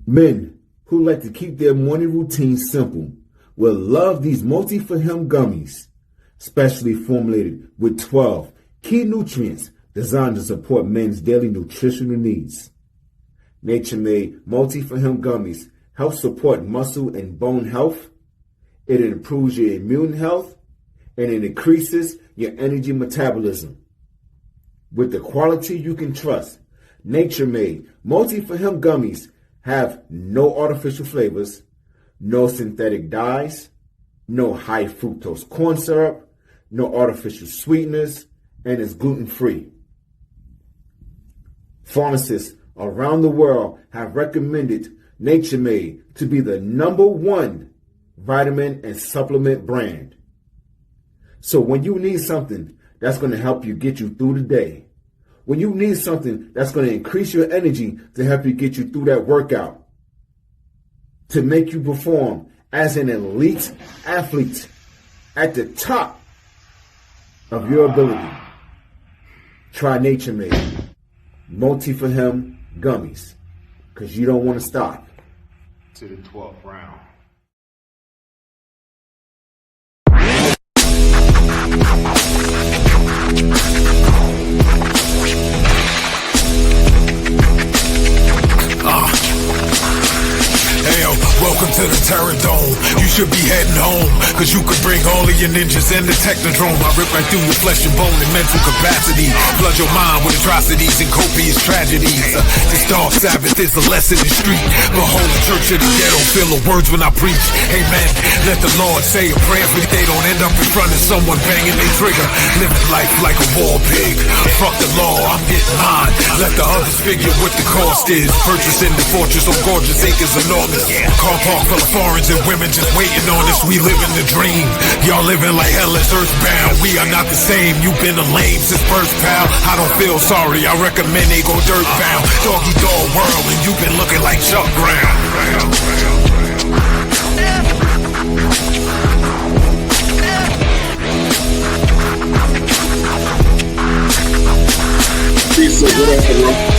Men who like to keep their morning routine simple will love these multi-for-him gummies, specially formulated with 12 key nutrients designed to support men's daily nutritional needs. Nature-made multi-for-him gummies help support muscle and bone health. It improves your immune health, and it increases your energy metabolism. With the quality you can trust, Nature-made multi-for-him gummies have no artificial flavors, no synthetic dyes, no high fructose corn syrup, no artificial sweeteners, and is gluten-free. Pharmacists around the world have recommended Nature-Made to be the #1 vitamin and supplement brand. So when you need something that's going to help you get you through the day, when you need something that's going to increase your energy to help you get you through that workout, to make you perform as an elite athlete at the top of your ability, try Nature-Made multi-for-him gummies, because you don't want to stop. To the 12th round. Hey yo, welcome to the Terror Dome. You should be heading home, cause you could bring all of your ninjas and the Technodrome. I rip right through your flesh and bone and mental capacity. Flood your mind with atrocities and copious tragedies. This dark Sabbath is a lesson in street. Behold the church of the ghetto, feel the words when I preach. Amen. Let the Lord say a prayer for they don't end up in front of someone banging their trigger. Living life like a war pig. Fuck the law, I'm getting mine. Let the others figure what the cost is. Purchasing the fortress on gorgeous acres enormous. Car park full of foreigners and women just waiting on us. We living the dream. Y'all living like hell is earthbound. We are not the same. You've been a lame since birth, pal. I don't feel sorry. I recommend they go dirt bound. Doggy dog world, and you've been looking like Chuck Brown. Peace, what up,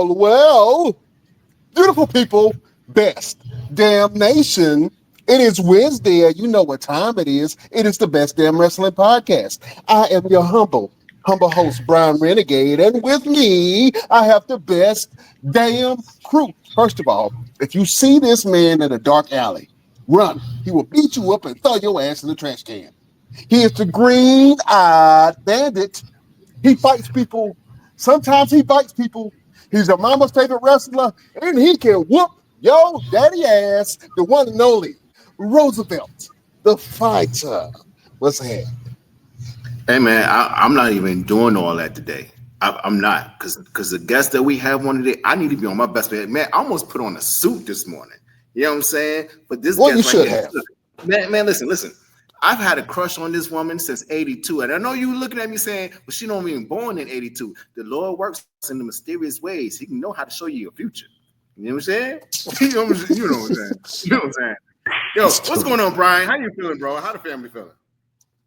Well, beautiful people, best damn nation. It is Wednesday, and you know what time it is. It is the Best Damn Wrestling Podcast. I am your humble host, Brian Renegade, and with me, I have the best damn crew. First of all, if you see this man in a dark alley, run. He will beat you up and throw your ass in the trash can. He is the green-eyed bandit. He fights people. Sometimes he bites people. He's a mama's favorite wrestler, and he can whoop yo daddy ass, the one and only Roosevelt, the fighter. What's happening? Hey man, I'm not even doing all that today. I'm not, because the guest that we have on today, I need to be on my best behavior. Man, I almost put on a suit this morning. You know what I'm saying? But this well, guest you right should here, have. man, listen. I've had a crush on this woman since 82. And I know you looking at me saying, well, she don't even born in 82. The Lord works in the mysterious ways. He can know how to show you your future. You know what I'm saying? You know what I'm saying? Yo, what's going on, Brian? How you feeling, bro? How the family feeling?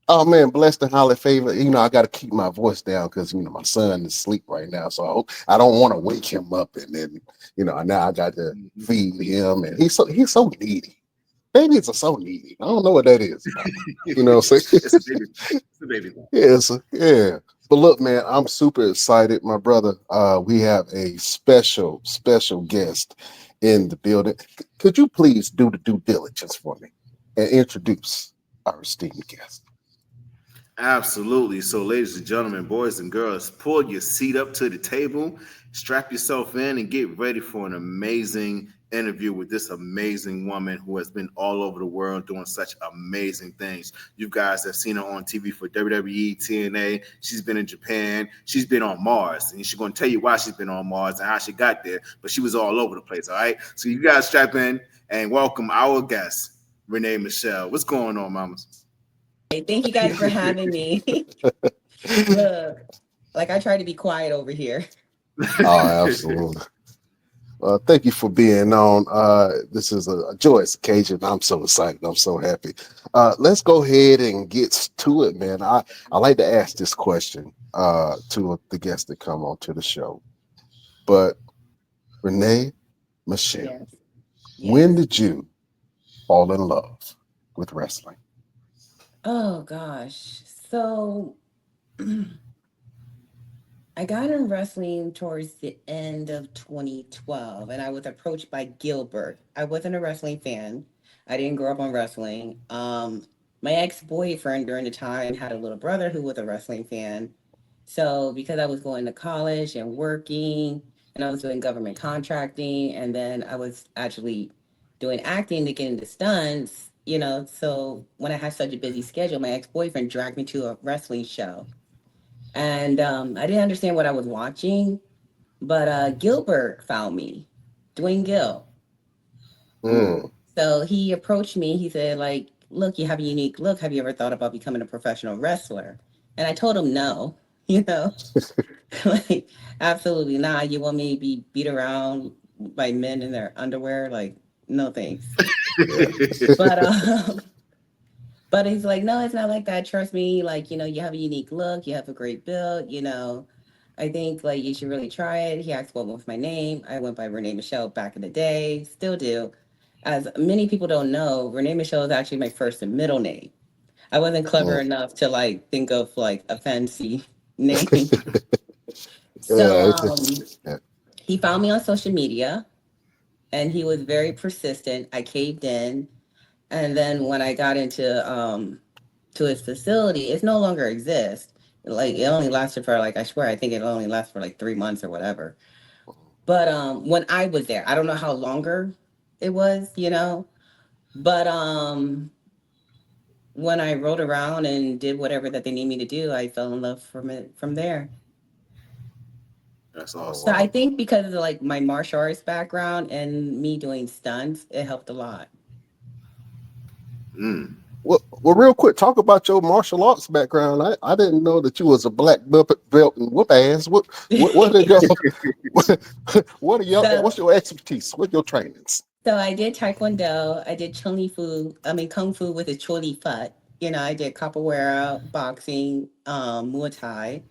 Oh man, blessed and highly favored. You know, I got to keep my voice down because my son is asleep right now, so I don't want to wake him up, and then now I got to feed him, and he's so needy. Babies are so needy. I don't know what that is. You know what I'm saying? It's a baby. Yeah. But look, man, I'm super excited, my brother. We have a special guest in the building. Could you please do the due diligence for me and introduce our esteemed guest? Absolutely. So, ladies and gentlemen, boys and girls, pull your seat up to the table, strap yourself in, and get ready for an amazing interview with this amazing woman who has been all over the world doing such amazing things. You guys have seen her on TV for WWE, TNA. She's been in Japan. She's been on Mars, and she's going to tell you why she's been on Mars and how she got there, but she was all over the place, all right? So you guys strap in and welcome our guest, Renee Michelle. What's going on, mamas? Thank you guys for having me. Look, Like I try to be quiet over here. Oh, absolutely. Thank you for being on. This is a joyous occasion. I'm so excited. I'm so happy. Let's go ahead and get to it, man. I like to ask this question to the guests that come on to the show. But Renee Michelle, Yes. when Yes. did you fall in love with wrestling? Oh gosh. So I got in wrestling towards the end of 2012, and I was approached by Gilbert. I wasn't a wrestling fan. I didn't grow up on wrestling. My ex-boyfriend during the time had a little brother who was a wrestling fan. So because I was going to college and working, and I was doing government contracting, and then I was actually doing acting to get into stunts, so when I had such a busy schedule, my ex-boyfriend dragged me to a wrestling show. And I didn't understand what I was watching, but Gilbert found me, Dwayne Gill. Mm. So he approached me. He said, like, look, you have a unique look. Have you ever thought about becoming a professional wrestler? And I told him no, you know, like, absolutely not. You want me to be beat around by men in their underwear? Like, no thanks. Yeah. But but he's like, no, it's not like that. Trust me. Like, you have a unique look. You have a great build. I think like you should really try it. He asked what was my name. I went by Renee Michelle back in the day, still do. As many people don't know, Renee Michelle is actually my first and middle name. I wasn't clever Mm. enough to like think of like a fancy name. So Yeah. Yeah. he found me on social media and he was very persistent. I caved in. And then when I got into to his facility, it no longer exists. Like it only lasted for like I swear I think it only lasted for like 3 months or whatever. But when I was there, I don't know how longer it was. But when I rode around and did whatever that they need me to do, I fell in love from it from there. That's Oh So awesome. I wow. think because of like my martial arts background and me doing stunts, it helped a lot. Mm. Well, real quick, talk about your martial arts background. I didn't know that you was a black belt and whoop ass. What are your what are your so what's your expertise? What your trainings? So I did Taekwondo. I did Kung Fu with a Choli Fut. I did capoeira, boxing, Muay Thai.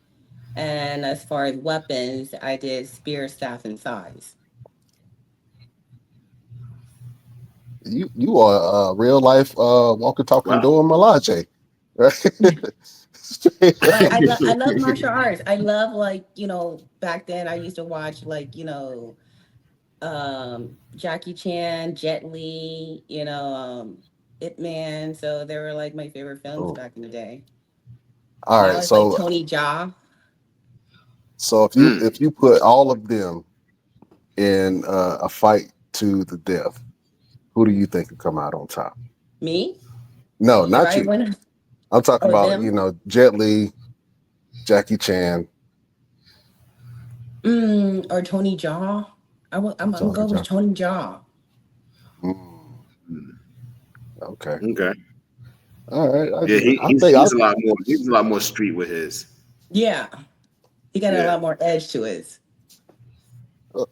And as far as weapons, I did spear, staff, and size. You are a real life walking talking Wow. Dora Milaje, right? Straight Like up. I love martial arts. I love like, back then I used to watch like, Jackie Chan, Jet Li, Ip Man. So they were like my favorite films Oh, back in the day. all Now right. it's like So Tony Jaa. so Mm. if you put all of them in a fight to the death, who do you think could come out on top? Me? No, If not I you. win I'm talking or about them? Jet Li, Jackie Chan. Or Tony Jaa. I'm Tony going with Jaa. Tony Jaa. Mm, Mm. okay. Okay. All right. Yeah, I think I he's a lot more. He's a lot more street with his. Yeah, he got a Yeah. lot more edge to it.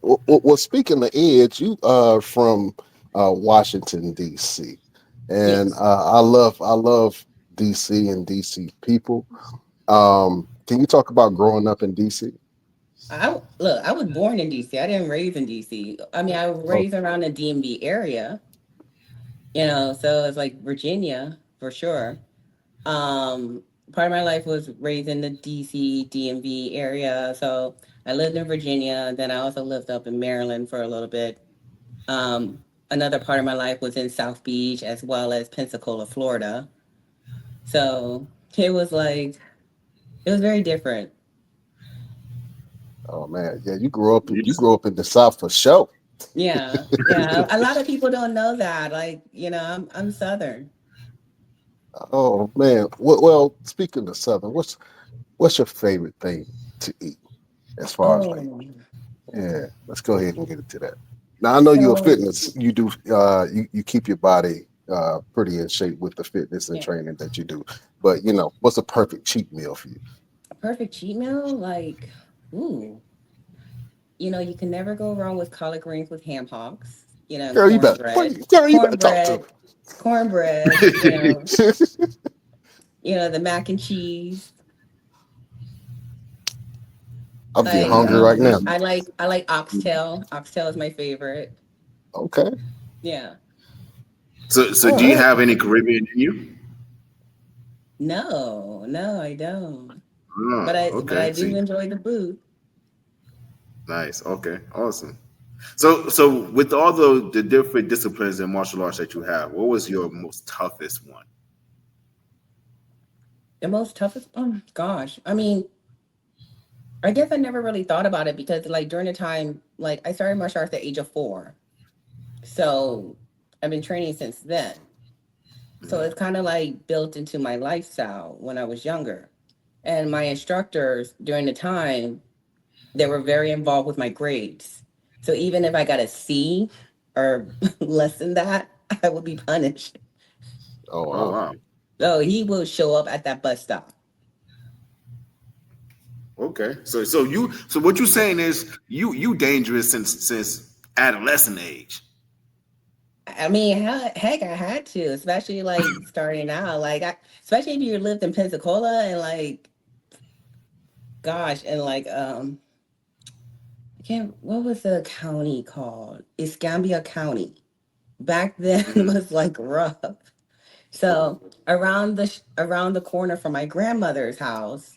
well, speaking of Edge, you are from Washington D.C. and Yes. I love D.C. and D.C. people. Can you talk about growing up in D.C.? Look, I was born in DC. I didn't raise in DC. I mean, I was Oh, raised around the DMV area, so it's like Virginia for sure. Um, Part of my life was raised in the DC, DMV area. So I lived in Virginia. Then I also lived up in Maryland for a little bit. Another part of my life was in South Beach as well as Pensacola, Florida. So it was like, it was very different. oh man, yeah, you Yes. grew up in the South for sure. Yeah. Yeah. A lot of people don't know that. Like, I'm Southern. Oh man, well, speaking of Southern, what's your favorite thing to eat as far as like, Oh, yeah, let's go ahead and get into that. Now I know you're a so fitness. You do you keep your body pretty in shape with the fitness and yeah. training that you do. But what's a perfect cheat meal for you? A perfect cheat meal, like, ooh, you can never go wrong with collard greens with ham hocks, and Girl, you better, girl, you better talk to me. cornbread, the mac and cheese. I'm getting Like, hungry right now. I like oxtail. Oxtail is my favorite. Okay. Yeah. So All do you right. have any Caribbean in you? No, no, I don't. Oh, But okay. I do See, enjoy the food. nice. Okay, awesome. So with all the different disciplines in martial arts that you have, what was your most toughest one? The most toughest. Oh gosh. I mean, I guess I never really thought about it because like during the time, like I started martial arts at the age of 4. So I've been training since then. So it's kind of like built into my lifestyle when I was younger. And my instructors during the time, they were very involved with my grades. So even if I got a C or less than that, I would be punished. Oh Oh wow. wow. So he will show up at that bus stop. Okay. So what you're saying is you dangerous since adolescent age. I mean, heck, I had to, especially like starting out. Especially if you lived in Pensacola and like, gosh, and like, I can't, what was the county called? Escambia County. Back then it Mhm. was like rough. So around the corner from my grandmother's house,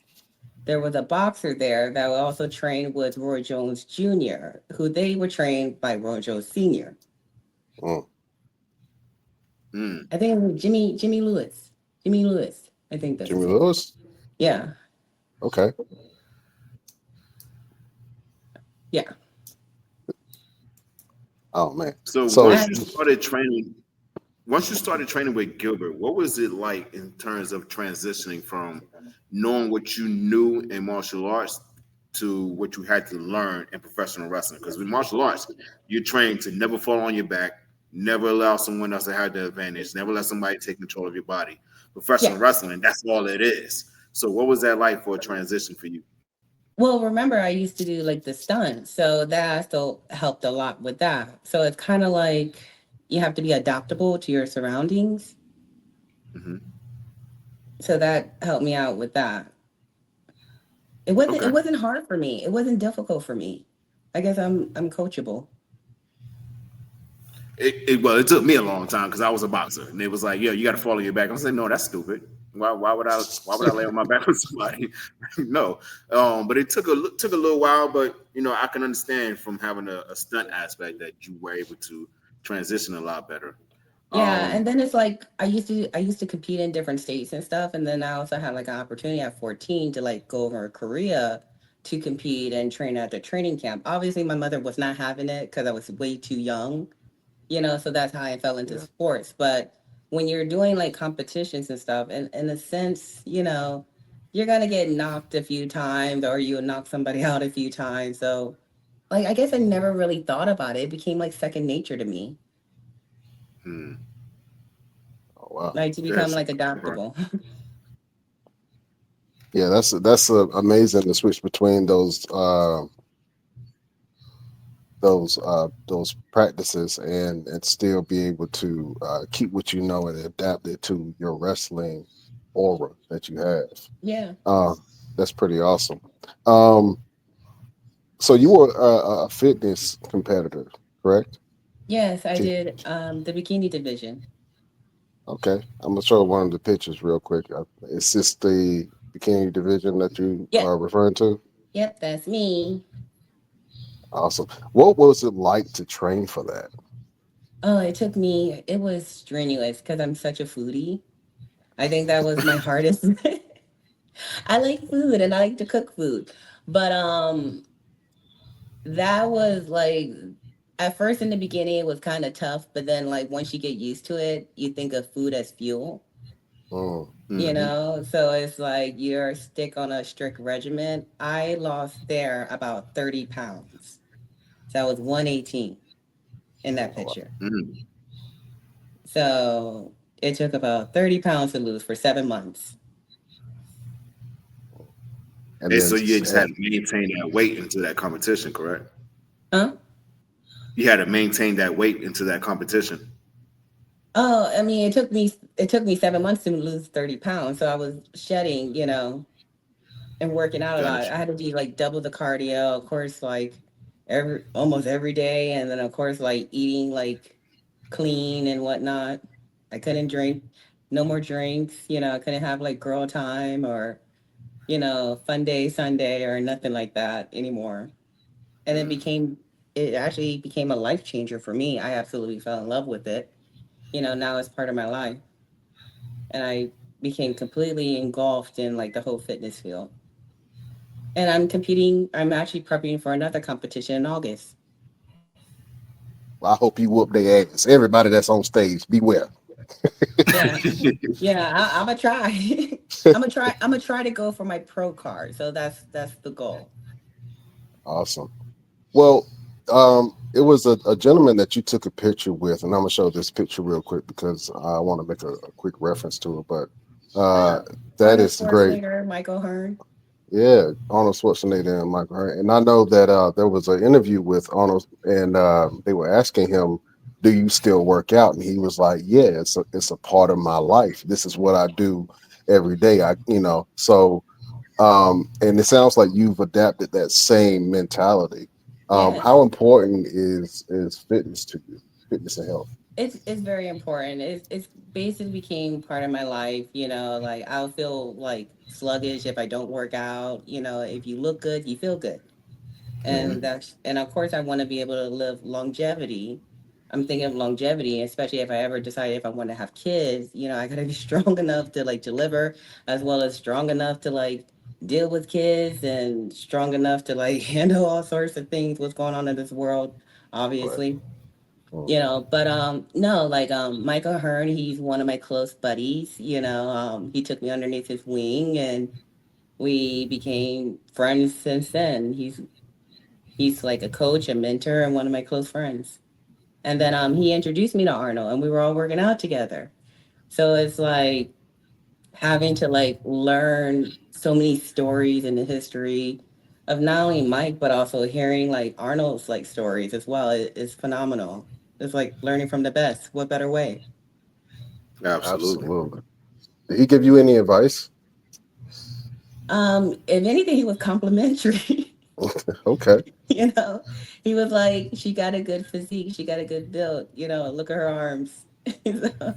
there was a boxer there that also trained with Roy Jones Jr., who they were trained by Roy Jones Sr. Mm. Mm. I think it was Jimmy Lewis. Jimmy Lewis. I think that's Jimmy his name. Lewis. Yeah. Okay. Yeah. Oh man. So So And once you started training with Gilbert, what was it like in terms of transitioning from knowing what you knew in martial arts to what you had to learn in professional wrestling? Because with martial arts, you're trained to never fall on your back, never allow someone else to have the advantage, never let somebody take control of your body. yeah. Professional wrestling, that's all it is. So what was that like for a transition for you? Well, remember I used to do like the stunts, so that also helped a lot with that. So it's kind of like you have to be adaptable to your surroundings. Hmm. So that helped me out with that. It Okay. wasn't hard for me. It wasn't difficult for me. I guess I'm coachable. Well, it took me a long time because I was a boxer, and it was like, yeah, you got to fall on your back. I said, no, that's stupid. Why would I lay on my back with somebody? No, but it took a little while, but I can understand from having a stunt aspect that you were able to transition a lot better. Yeah, Um, and then it's like I used to compete in different states and stuff, and then I also had like an opportunity at 14 to like go over to Korea to compete and train at the training camp. Obviously, my mother was not having it because I was way too young, so that's how I fell into yeah. sports. But when you're doing like competitions and stuff, and in a sense, you're gonna get knocked a few times or you'll knock somebody out a few times. So like I guess I never really thought about it. It became like second nature to me. hmm, Oh wow. Like to become that's like right. adaptable. Yeah, that's amazing to switch between those practices and still be able to keep what you know and adapt it to your wrestling aura that you have. Yeah. Uh, that's pretty awesome. Um, so you were a fitness competitor, correct? Yes, I Can- did the bikini division. Okay, I'm gonna show one of the pictures real quick. Is this the bikini division that you Yep. are referring to? Yep, that's me. Awesome. What was it like to train for that? Oh, it was strenuous because I'm such a foodie. I think that was my hardest. I like food and I like to cook food. But that was like at first in the beginning it was kind of tough, but then like once you get used to it, you think of food as fuel, Mm, Hmm. So it's like you're stick on a strict regimen. I lost there about 30 pounds. So I was 118 in that oh, picture. Hmm. So it took about 30 pounds to lose for 7 months. and Hey, then so you just just had to maintain that weight into that competition, correct? Huh? You had to maintain that weight into that competition. Oh, I mean, it took me 7 months to lose 30 pounds. So I was shedding, and working out a lot. Gotcha. I had to do like double the cardio, of course, like almost every day, and then of course like eating like clean and whatnot. I couldn't drink, no more drinks. I couldn't have like girl time or fun day Sunday or nothing like that anymore. And it actually became a life changer for me. I absolutely fell in love with it. Now it's part of my life, and I became completely engulfed in like the whole fitness field. And I'm actually prepping for another competition in August. I hope you whoop their ass. Everybody that's on stage, beware. Yeah. Yeah, I'm gonna try. I'm gonna try to go for my pro card. So that's the goal. Awesome. Well, it was a gentleman that you took a picture with, and I'm gonna show this picture real quick because I want to make a quick reference to it. But Oh, that Arnold is great. Schwarzenegger, Michael Hearn. Yeah, Arnold Schwarzenegger and Michael Hart. And I know that there was an interview with Arnold, and they were asking him, "Do you still work out?" And he was like, "Yeah, it's a part of my life. This is what I do every day. So." And it sounds like you've adapted that same mentality. Yes. How important is fitness to you? Fitness and health. It's very important. It's basically became part of my life. Like I'll feel like sluggish if I don't work out. If you look good, you feel good. Hmm. And of course I want to be able to live longevity. I'm thinking of longevity, especially if I ever decide if I want to have kids. I gotta be strong enough to like deliver, as well as strong enough to like deal with kids, and strong enough to like handle all sorts of things what's going on in this world, Right. obviously. Mhm. But no, like Michael Hearn, he's one of my close buddies. He took me underneath his wing, and we became friends since then. He's like a coach, a mentor, and one of my close friends. And then he introduced me to Arnold, and we were all working out together. So it's like having to like learn so many stories in the history of not only Mike, but also hearing like Arnold's like stories as well is phenomenal. It's like learning from the best. What better way? Absolutely. Absolutely. Did he give you any advice? If anything, he was complimentary. Okay. you know, he was like, "She got a good physique. She got a good build. Look at her arms." So,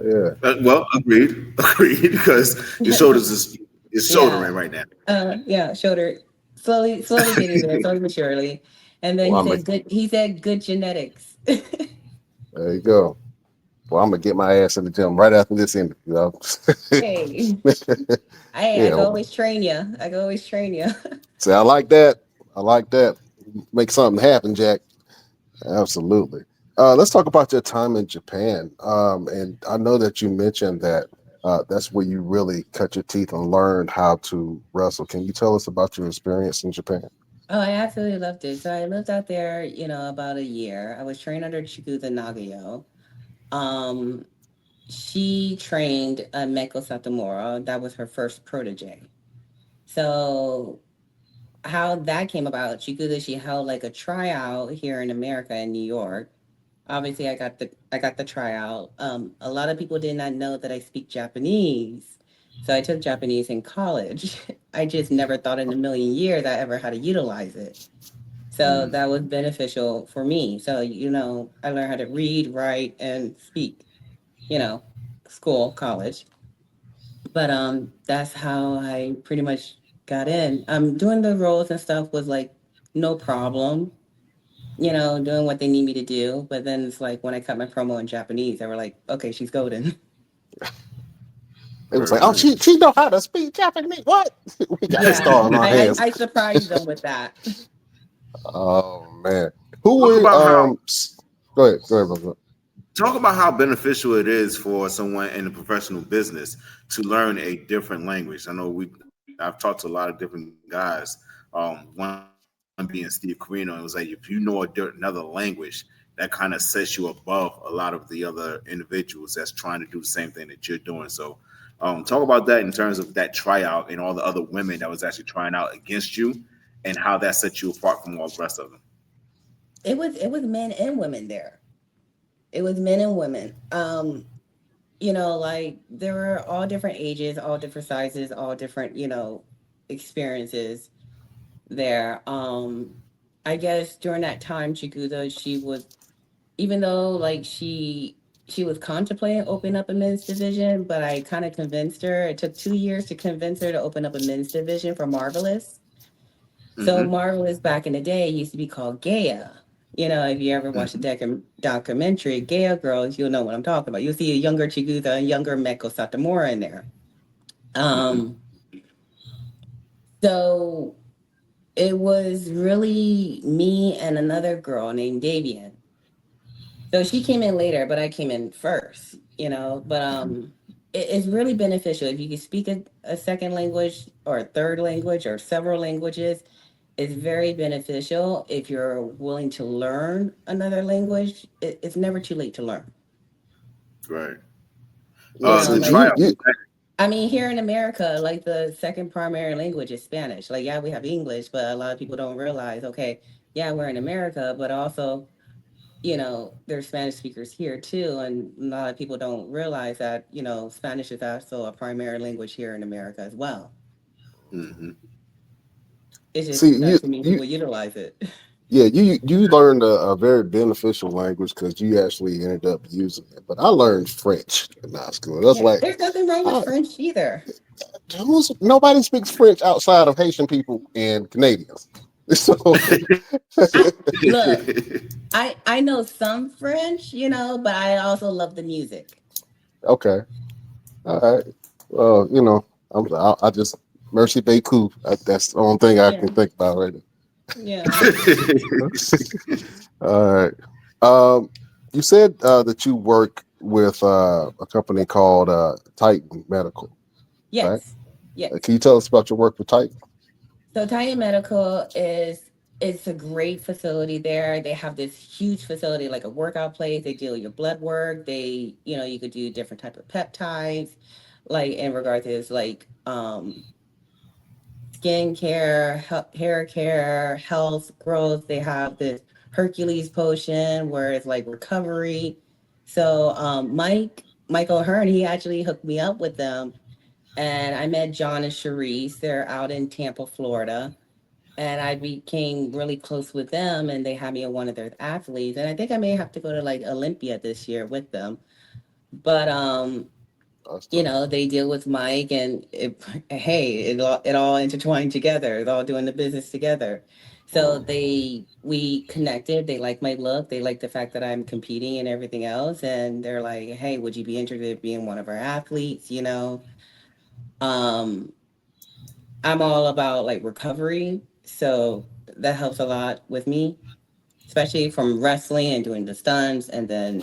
Yeah. Well, agreed, agreed, because your shoulders is yeah, shouldering right now. yeah, shoulder slowly getting there, slowly but surely. And then Well, he I'm a, said, "Good." He said, "Good genetics." there you go. Well, I'm gonna get my ass in the gym right after this interview. Hey, I Yeah. can always train you. I can always train you. See, I like that. I like that. Make something happen, Jack. Absolutely. Let's talk about your time in Japan. And I know that you mentioned that that's where you really cut your teeth and learned how to wrestle. Can you tell us about your experience in Japan? Oh, I absolutely loved it. So I lived out there, about a year. I was trained under Chigusa Nagayo. Um, she trained Meko Satomura. That was her first protege. So how that came about, Chigusa, she held like a tryout here in America in New York. Obviously, I got the tryout. A lot of people did not know that I speak Japanese, so I took Japanese in college. I just never thought in a million years I ever had to utilize it. So Mm, that was beneficial for me. So I learned how to read, write, and speak. You know, school, college, but that's how I pretty much got in. Doing the roles and stuff was like no problem, doing what they need me to do. But then it's like when I cut my promo in Japanese, they were like, okay, she's golden. it was Very like, oh, nice. she know how to speak Japanese. What? We got a Yeah, star on our I, hands. I, I surprised them with that. Oh man, who Talk were about how Go ahead, go ahead, brother. talk about how beneficial it is for someone in the professional business to learn a different language. I know I've talked to a lot of different guys. One being Steve Carino, and it was like if you know another language, that kind of sets you above a lot of the other individuals that's trying to do the same thing that you're doing. So Talk about that in terms of that tryout and all the other women that was actually trying out against you, and how that set you apart from all the rest of them. It was men and women there. It was men and women. Like there were all different ages, all different sizes, all different, experiences there. I guess during that time, Chigusa, she was, even though like she was contemplating opening up a men's division, but I kind of convinced her. It took 2 years to convince her to open up a men's division for Marvelous. So Mm-hmm. Marvelous back in the day used to be called Gaia. If you ever watched the Mm-hmm. documentary Gaia Girls, you'll know what I'm talking about. You'll see a younger Chigusa, a younger Meko Satomura in there. Mm-hmm. Um, so it was really me and another girl named Davian. So she came in later, but I came in first, But it's really beneficial if you can speak a second language or a third language or several languages. It's very beneficial if you're willing to learn another language. It's never too late to learn. Right. You know, The See, like you, tryout. you, I mean, here in America, like the second primary language is Spanish. Like, yeah, we have English, but a lot of people don't realize, okay, yeah, we're in America, but also there's Spanish speakers here too, and a lot of people don't realize that, Spanish is also a primary language here in America as well. Mm-hmm. It's see, just not too many people utilize it. yeah, you learned a very beneficial language because you actually ended up using it. But I learned French in high school. That's Yeah, like, there's nothing wrong with I, French either. nobody speaks French outside of Haitian people and Canadians. So, Look, I know some French, but I also love the music. okay, all right. Well, I just Mercy Beku. That's the only thing I Yeah, can think about right yeah, now. All right. Um, you said that you work with a company called Titan Medical, right? yes, yes. Can you tell us about your work with Titan? So Titan Medical is it's a great facility there. They have this huge facility, like a workout place. They do your blood work. You could do different type of peptides, like in regards to this, like skin care, hair care, health, growth. They have this Hercules potion where it's like recovery. So Michael Hearn, he actually hooked me up with them, and I met John and Cherise. They're out in Tampa, Florida, and I became really close with them, and they had me on one of their athletes, and I think I may have to go to like Olympia this year with them. But That's dope. they deal with Mike, and hey, it all intertwined together. It's all doing the business together. So Mm. we connected. They like my look. They like the fact that I'm competing and everything else, and they're like, hey, would you be interested in being one of our athletes? Um, I'm all about like recovery, so that helps a lot with me, especially from wrestling and doing the stunts and then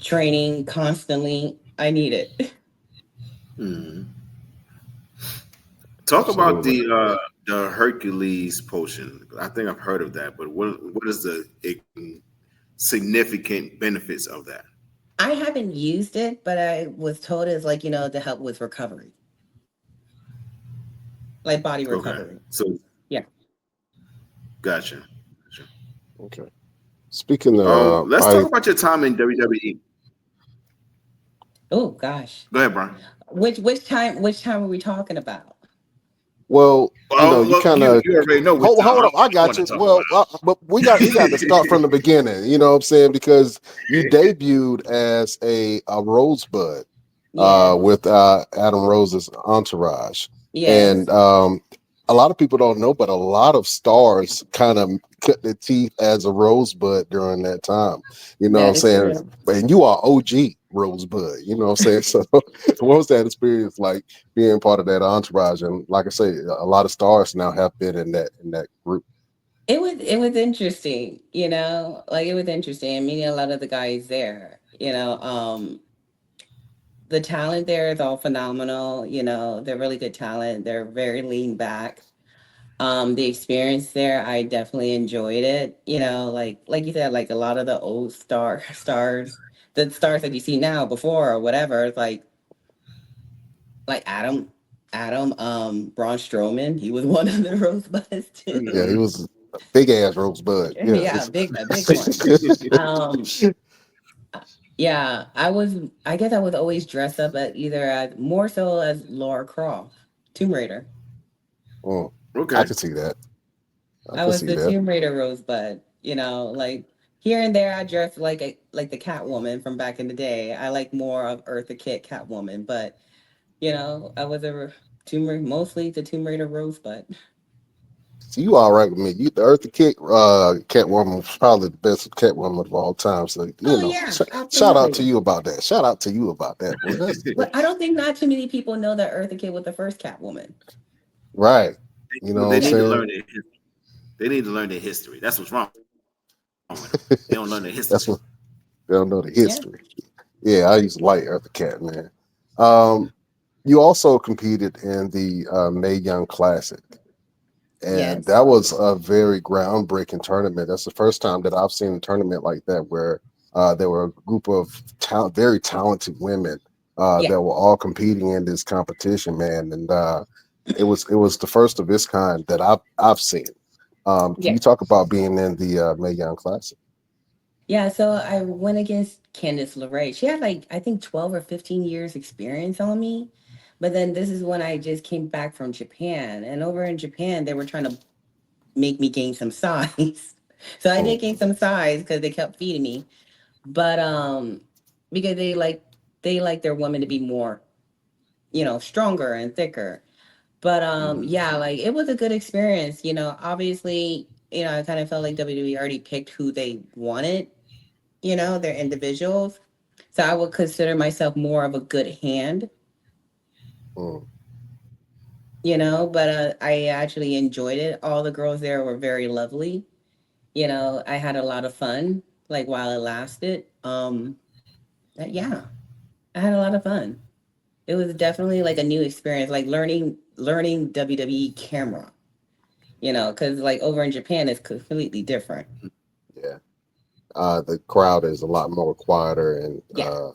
training constantly. I need it. Mhm. Talk about Absolutely. the Hercules potion. I think I've heard of that, but what is the significant benefits of that? I haven't used it, but I was told it's like, to help with recovery, like body Okay, recovery. so Yeah. gotcha. Gotcha. Okay. Speaking of Let's talk body, about your time in WWE. Oh gosh. Go ahead, Brian. Which time are we talking about? well, you Well, kind of you already know which time hold I on. I got want to you. talk Well, but we got to start from the beginning. You know what I'm saying? Because you about. debuted as a rosebud Yes. with Adam Rose's entourage, Yes. and a lot of people don't know, but a lot of stars kind of cut their teeth as a rosebud during that time. You know what I'm That is saying? true. And you are OG rosebud. You know what I'm saying? So, what was that experience like being part of that entourage? And like I say, a lot of stars now have been in that group. It was interesting, like it was interesting. Meeting a lot of the guys there, the talent there is all phenomenal. They're really good talent. They're very lean back. The experience there, I definitely enjoyed it. Like you said, like a lot of the old stars, the stars that you see now before or whatever. It's like like Braun Strowman. He was one of the rosebuds too. Yeah, he Mhm. was a big ass rosebud. Yeah. Yeah, a big one. Um, yeah, I guess I was always dressed up as either as more so as Laura Croft, Tomb Raider. Mm, I Okay. can see that. I I can was see the that. Tomb Raider Rosebud. Like here and there, I dressed like the Catwoman from back in the day. I like more of Eartha Kitt Catwoman, but I was a Tomb Raider, mostly the Tomb Raider Rosebud. So you all right with me? You the Eartha Kitt, Catwoman was probably the best Catwoman of all time. So Oh yeah, shout out to absolutely. you about that. Shout out to you about that. Boy. That's But I don't think not too many people know that Eartha Kitt was the first Catwoman. right. You know what They I'm need to Yeah, saying? learn their history. They need to learn their history. That's what's wrong with them. They don't learn their That's history. what they don't know the yeah, history. Yeah, I used to like Eartha Kitt, man. Um, you also competed in the Mae Young Classic. And yes, that was a very groundbreaking tournament. That's the first time that I've seen a tournament like that where there were a group of very talented women yeah, that were all competing in this competition, man. And it was the first of its kind that I've seen. Can yeah. you talk about being in the Mae Young Classic? Yeah, so I went against Candice LeRae. She had like I think 12 or 15 years experience on me. But then this is when I just came back from Japan. And over in Japan, they were trying to make me gain some size. So I Mm, did gain some size because they kept feeding me. But because they like their women to be more, stronger and thicker. But Mhm. yeah, like it was a good experience. Obviously, I kind of felt like WWE already picked who they wanted, they're individuals. So I would consider myself more of a good hand, mm, but I actually enjoyed it. All the girls there were very lovely. I had a lot of fun, like while it lasted. Yeah, I had a lot of fun. It was definitely like a new experience, like learning WWE camera, because like over in Japan it's completely different. yeah. The crowd is a lot more quieter and Yeah.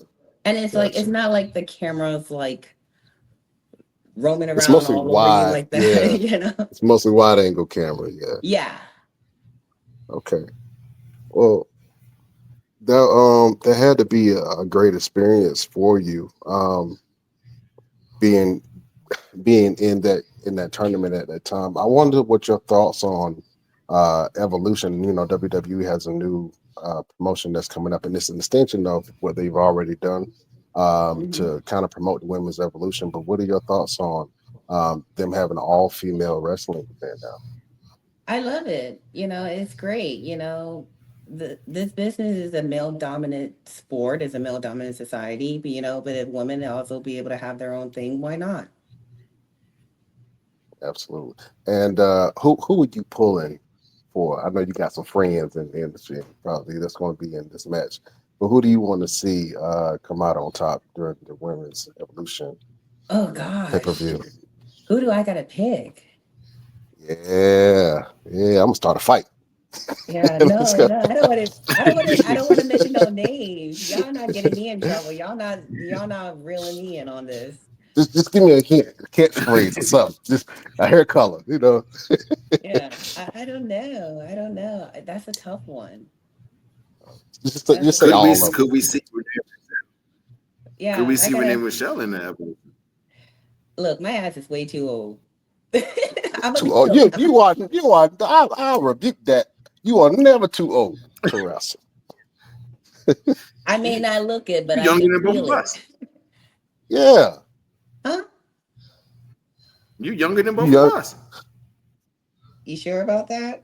And it's like it's gotcha. not like the cameras like roaming It's around mostly all over you wide. like that, Yeah. you know? It's mostly wide angle camera. Yeah. Yeah. Okay. Well, that had to be a great experience for you, being in that tournament at that time. I wonder what your thoughts on evolution. WWE has a new promotion that's coming up, and it's an extension of what they've already done Mhm. to kind of promote the women's evolution. But what are your thoughts on them having an all-female wrestling event now? I love it. It's great. This business is a male dominant sport, is a male dominant society, but if women also be able to have their own thing, why not? Absolutely. And who would you pull in for? I know you got some friends in the industry, probably that's going to be in this match. But who do you want to see come out on top during the women's evolution Oh pay per gosh. view? Who do I gotta pick? Yeah, yeah. I'm gonna start a fight. Yeah, Let's no, go. no, I don't want to mention no names. Y'all not getting me in trouble. Y'all not reeling me in on this. Just give me a hint, a catchphrase or something. Just a hair color. Yeah, I don't know. I don't know. That's a tough one. That's Just a say Could tough we all one. of them. could we see could Yeah, we I see Renee gotta Michelle in the episode? look. My ass is way too old. I'm gonna Too be old. so You are. I'll rebuke that. You are never too old to wrestle. I may not look it, but You I younger can than both feel of it. us. Yeah. Huh? You younger than You both of young. us. You sure about that?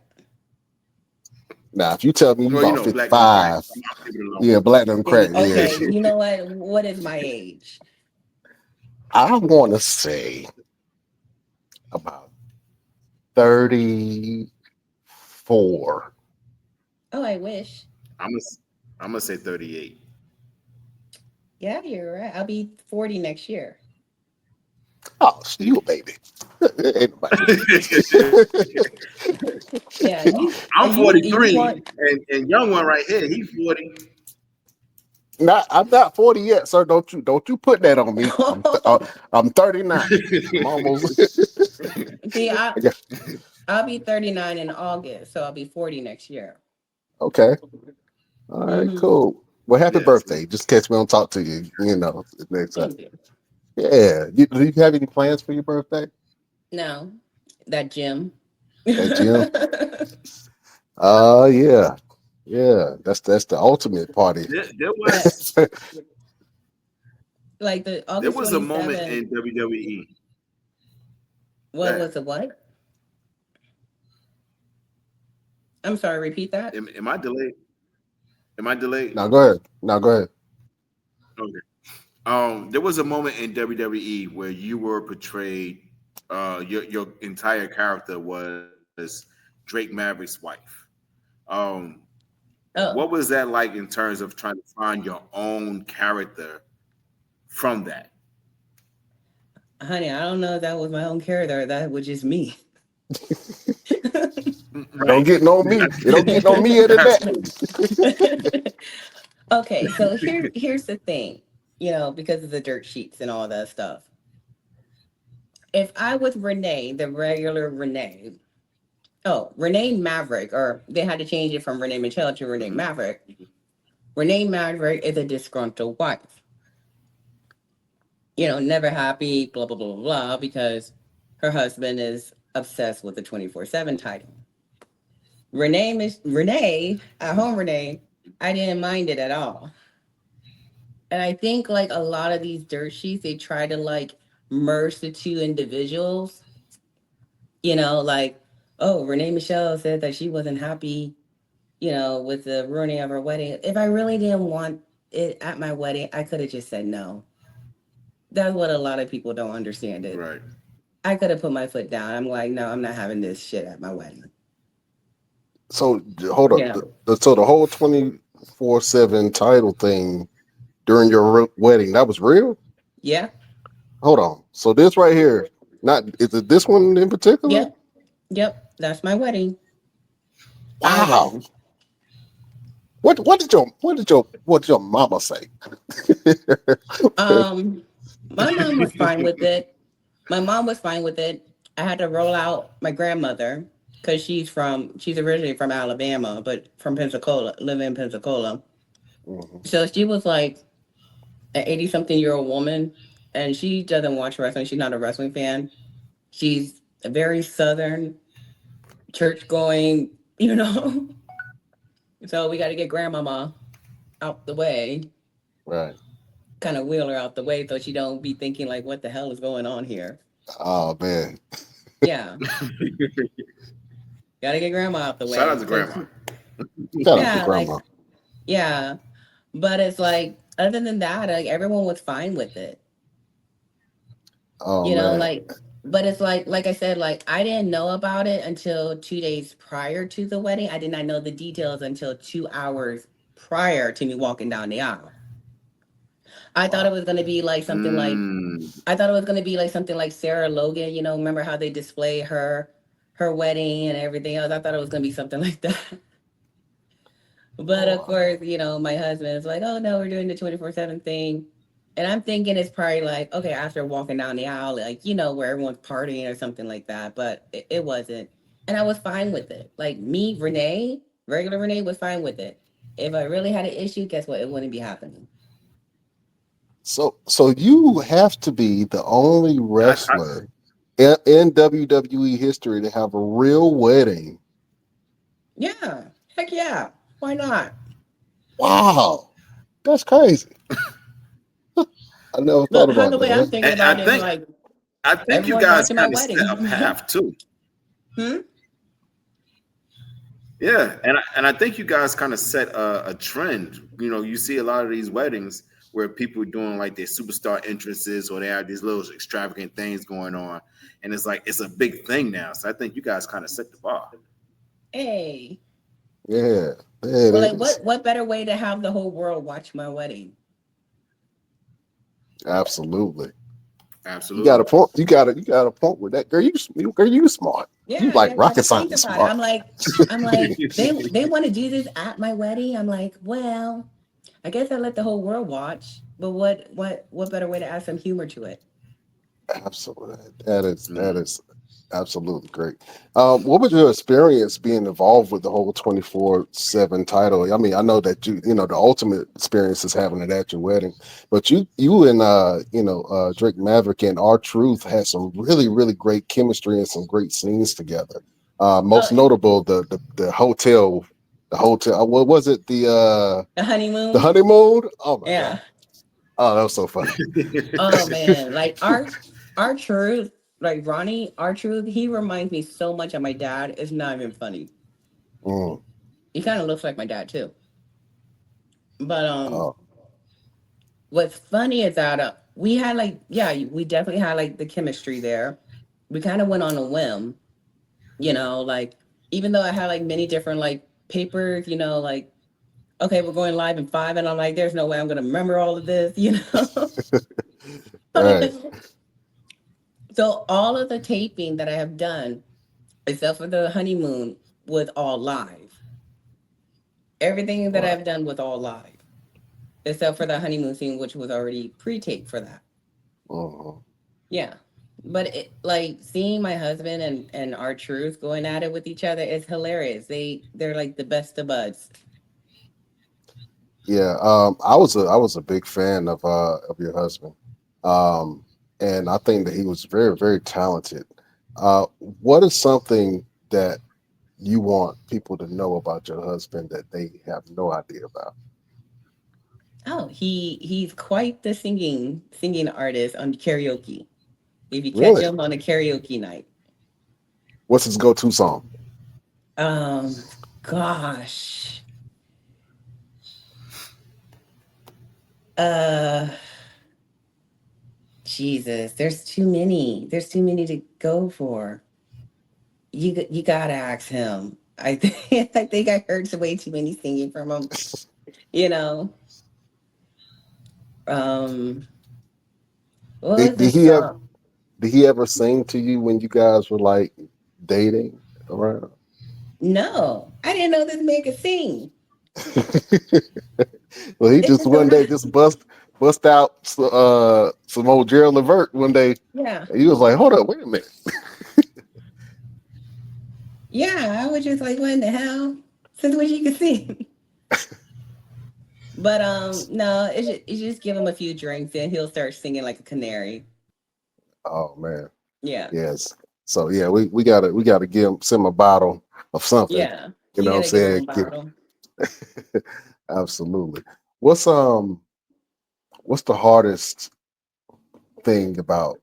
Now, if you tell me you Well, about black don't crack. 55, I'll leave it alone. yeah, black don't crack. Yeah. Okay, you know what? What is my age? I want to say about 34. Oh, I wish. I'm gonna I'm gonna say 38. Yeah, you're right. I'll be 40 next year. Oh, so you a baby. Ain't nobody. Yeah, you I'm you 43, want and young one right here, he's 40. I'm not 40 yet, sir. Don't you put that on me. I'm 39. I'm almost. See, Yeah. I'll be 39 in August, so I'll be 40 next year. Okay. All right. Hmm. Cool. Well, happy Yes. birthday. Just catch me on talk to you. Next time. Thank you. Yeah. Do you have any plans for your birthday? No, that gym. That gym? Yeah. Yeah. That's the ultimate party. There But was like the there August was a moment 27th, in WWE. what That was the what? I'm sorry, repeat that. am I delayed? Am I delayed? Now go ahead. Now go ahead. Okay. There was a moment in WWE where you were portrayed. Your entire character was Drake Maverick's wife. Um, what Oh, was that like in terms of trying to find your own character from that? honey, I don't know if that was my own character or that was just me. It don't get no me. It don't get no me at that. Okay, so here's the thing, because of the dirt sheets and all that stuff. If I was Renee, the regular Renee, Renee Maverick, or they had to change it from Renee Michelle to Renee Mhm. Maverick. Renee Maverick is a disgruntled wife. Never happy, blah, blah, blah, blah, blah, because her husband is obsessed with the 24/7 title. Renee, at home Renee, I didn't mind it at all. And I think like a lot of these dirt sheets, they try to like merge the two individuals, like, oh, Renee Michelle said that she wasn't happy, with the ruining of her wedding. If I really didn't want it at my wedding, I could have just said no. That's what a lot of people don't understand it. Right. I could have put my foot down. I'm like, no, I'm not having this shit at my wedding. So hold up. Yeah. So the whole 24/7 title thing during your wedding, that was real? Yeah. Hold on. So this right here, not is it this one in particular? Yep. Yep. That's my wedding. Our Wow. wedding. What did your mama say? Um, my mom was fine with it. My mom was fine with it. I had to roll out my grandmother because she's originally from Alabama, but from Pensacola, living in Pensacola. Mhm. So she was like an 80 something year old woman, and she doesn't watch wrestling. She's not a wrestling fan. She's a very southern, church going, you know. So we got to get grandmama out the way, Right. kind of wheel her out the way so she don't be thinking like, what the hell is going on here? Oh man. Yeah, got to get grandma out the Shout out way. to Grandma. Shout out to Yeah, like, grandma. yeah. But it's like, other than that, like everyone was fine with it. Oh man. Like, but it's like I said, like I didn't know about it until 2 days prior to the wedding. I did not know the details until 2 hours prior to me walking down the aisle. I thought it Wow. was gonna be like something like Mm, I thought it was gonna be like something like Sarah Logan. Remember how they display her wedding and everything else? I thought it was gonna be something like that. But of Oh, course, my husband is like, "Oh no, we're doing the 24/7 thing," and I'm thinking it's probably like, okay, after walking down the aisle, like where everyone's partying or something like that. But it wasn't, and I was fine with it. Like me, Renee, regular Renee, was fine with it. If I really had an issue, guess what? It wouldn't be happening. so you have to be the only I wrestler in WWE history to have a real wedding. Yeah, heck yeah, why not? Wow. That's crazy. I never thought Look, how the about way I'm that. thinking and about it is like I think you everyone's guys watching my kind of set a wedding. path too. Hmm? Yeah, and I think you guys kind of set a trend. You see a lot of these weddings where people are doing like their superstar entrances or they have these little extravagant things going on, and it's like it's a big thing now. So I think you guys kind of set the bar. Hey, Yeah, it well, like is. what better way to have the whole world watch my wedding? Absolutely. You got a Absolutely. point. You got a point with that. Girl, you smart. You Yeah, like yeah, got rocket to think science about it. smart. I'm like, they want to do this at my wedding. I'm like, well. I guess I let the whole world watch, but what better way to add some humor to it? Absolutely. That is Mm. absolutely great. What was your experience being involved with the whole 24/7 title? I mean, I know that the ultimate experience is having it at your wedding, but you and Drake Maverick and R Truth had some really, really great chemistry and some great scenes together. Oh, Most notable the hotel. What was it? the The honeymoon. honeymoon? Oh my Yeah. God. Oh, that was so funny. Oh man, like our truth, like Ronnie, our truth, he reminds me so much of my dad. It's not even funny. Mm, He kind of looks like my dad too. But oh, what's funny is that we had like, yeah, we definitely had like the chemistry there. We kind of went on a whim, like even though I had like many different like papers, like okay, we're going live in 5, and I'm like, there's no way I'm gonna remember all of this. right. So all of the taping that I have done, except for the honeymoon, was all live. Everything that Right. I've done was all live, except for the honeymoon scene, which was already pre-taped for that. Mhm. Yeah. But like seeing my husband and our truth going at it with each other is hilarious. They're like the best of buds. Yeah, I was a big fan of your husband, um, and I think that he was very, very talented. What is something that you want people to know about your husband that they have no idea about? Oh, he's quite the singing artist on karaoke. If you catch Really? him on a karaoke night. What's his go-to song? Um, gosh. Uh Jesus, there's too many. There's too many to go for. You gotta ask him. I think I think I heard way too many singing from him. You know, um, what Did, was did this he have song? did he ever sing to you when you guys were like dating around? No, I didn't know this man could sing. Well, he It's just just so one day just bust out some old Gerald Levert one day. yeah, And he was like, "Hold up, wait a minute." yeah. I was just like, what in the hell? Since when she could sing? But no, it's just give him a few drinks and he'll start singing like a canary. Oh man, Yeah, yes. So yeah, we gotta send him a bottle of something. yeah. You You know what I'm gotta give him a saying? bottle. Absolutely. What's um what's the hardest thing about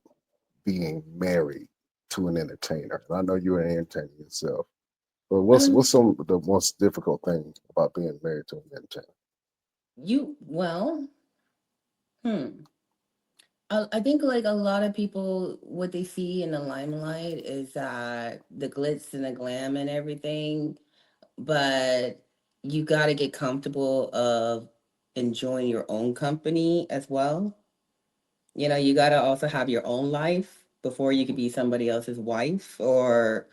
being married to an entertainer? And I know you're an entertainer yourself, but what's Um, some of the most difficult thing about being married to an entertainer? well, hmm. I think like a lot of people, what they see in the limelight is the glitz and the glam and everything, but you got to get comfortable of enjoying your own company as well. You got to also have your own life before you could be somebody else's wife, or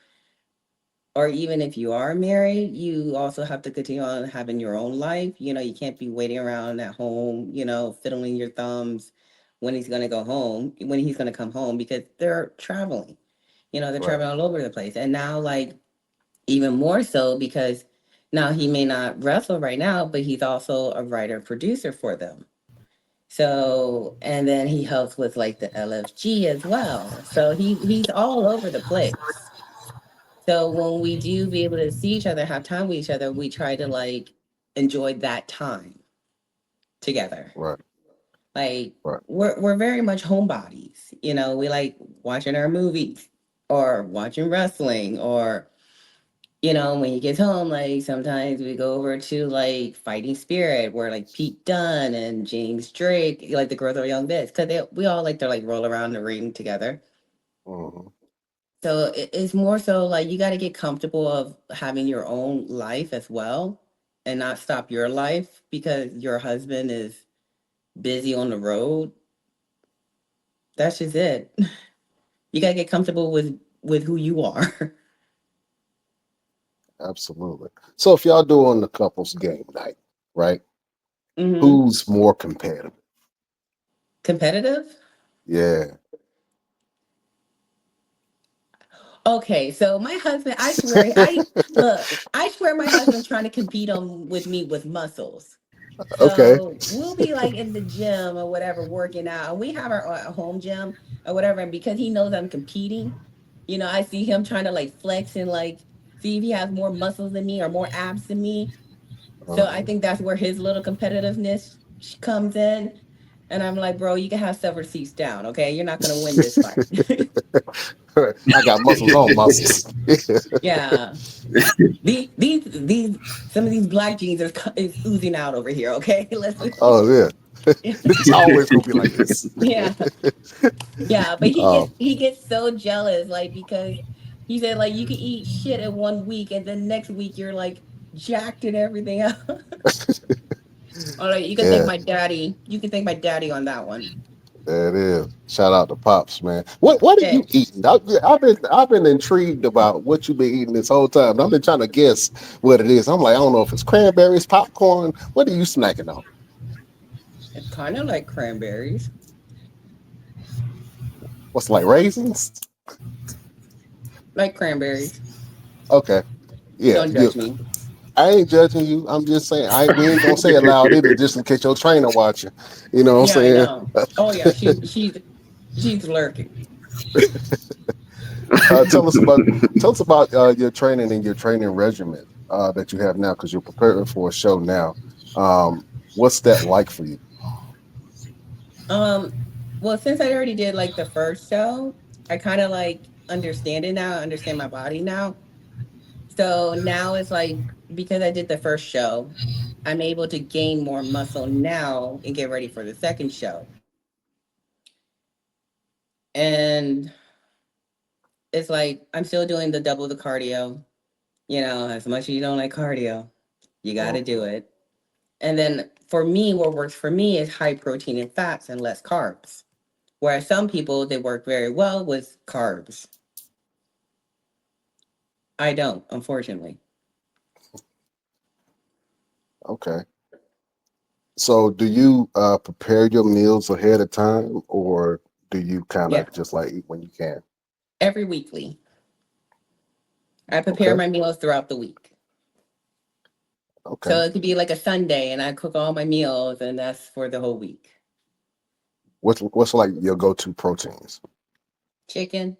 even if you are married, you also have to continue on having your own life. You can't be waiting around at home, fiddling your thumbs when he's going to come home because they're traveling. They're Right, traveling all over the place. And now, like, even more so because now he may not wrestle right now, but he's also a writer producer for them. So, and then he helps with like the LFG as well. So he's all over the place. So when we do be able to see each other, have time with each other, we try to like enjoy that time together. right, Like right. we're very much homebodies. We like watching our movies or watching wrestling or when he gets home, like sometimes we go over to like Fighting Spirit where like Pete Dunne and James Drake, like the girls are young bits, because we all like to like roll around the ring together. Hmm. So it's more so like you got to get comfortable of having your own life as well and not stop your life because your husband is busy on the road. That's just it. You got to get comfortable with who you are. Absolutely. So if y'all doing the couples game night, right? Mm-hmm. Who's more competitive? Competitive? Yeah. Okay, so my husband, I swear, I look, I swear my husband's trying to compete on with me with muscles. Okay. So we'll be like in the gym or whatever, working out. And we have our home gym or whatever. And because he knows I'm competing, I see him trying to like flex and like see if he has more muscles than me or more abs than me. So I Uh-huh. think that's where his little competitiveness comes in. And I'm like, bro, you can have several seats down, okay? You're not gonna win this fight. I got muscles on muscles. Yeah. These some of these black jeans is oozing out over here, okay? Let's Oh yeah. It's always gonna be like this. yeah. Yeah, but he Um, gets he gets so jealous, like because he said like you can eat shit in 1 week and then next week you're like jacked and everything else. All right, you can thank yeah, my daddy. You can thank my daddy on that one. there it is. Shout out to Pops, man. What are Yeah. you eating? I've been intrigued about what you've been eating this whole time. I've been trying to guess what it is. I'm like, I don't know if it's cranberries, popcorn. What are you snacking on? It's kind of like cranberries, What's like raisins? like cranberries. Okay. Yeah, Don't judge me. I ain't judging you. I'm just saying we ain't gonna say it loud either, just in case your trainer watching. You know what I'm Yeah, I saying? know. Oh yeah, she's lurking. Tell us about your training and your training regimen that you have now, because you're preparing for a show now. What's that like for you? Um, well, since I already did like the first show, I kind of like understand it now. I understand my body now. So now it's like because I did the first show, I'm able to gain more muscle now and get ready for the second show. And it's like I'm still doing the double the cardio. As much as you don't like cardio, you got to Mm, do it. And then for me, what works for me is high protein and fats and less carbs. Whereas some people, they work very well with carbs. I don't, unfortunately. okay. So do you prepare your meals ahead of time, or do you kind Yeah, of just like eat when you can? every weekly. I prepare Okay. my meals throughout the week. So Okay. it could be like a Sunday and I cook all my meals and that's for the whole week. What's like your go-to proteins? Chicken,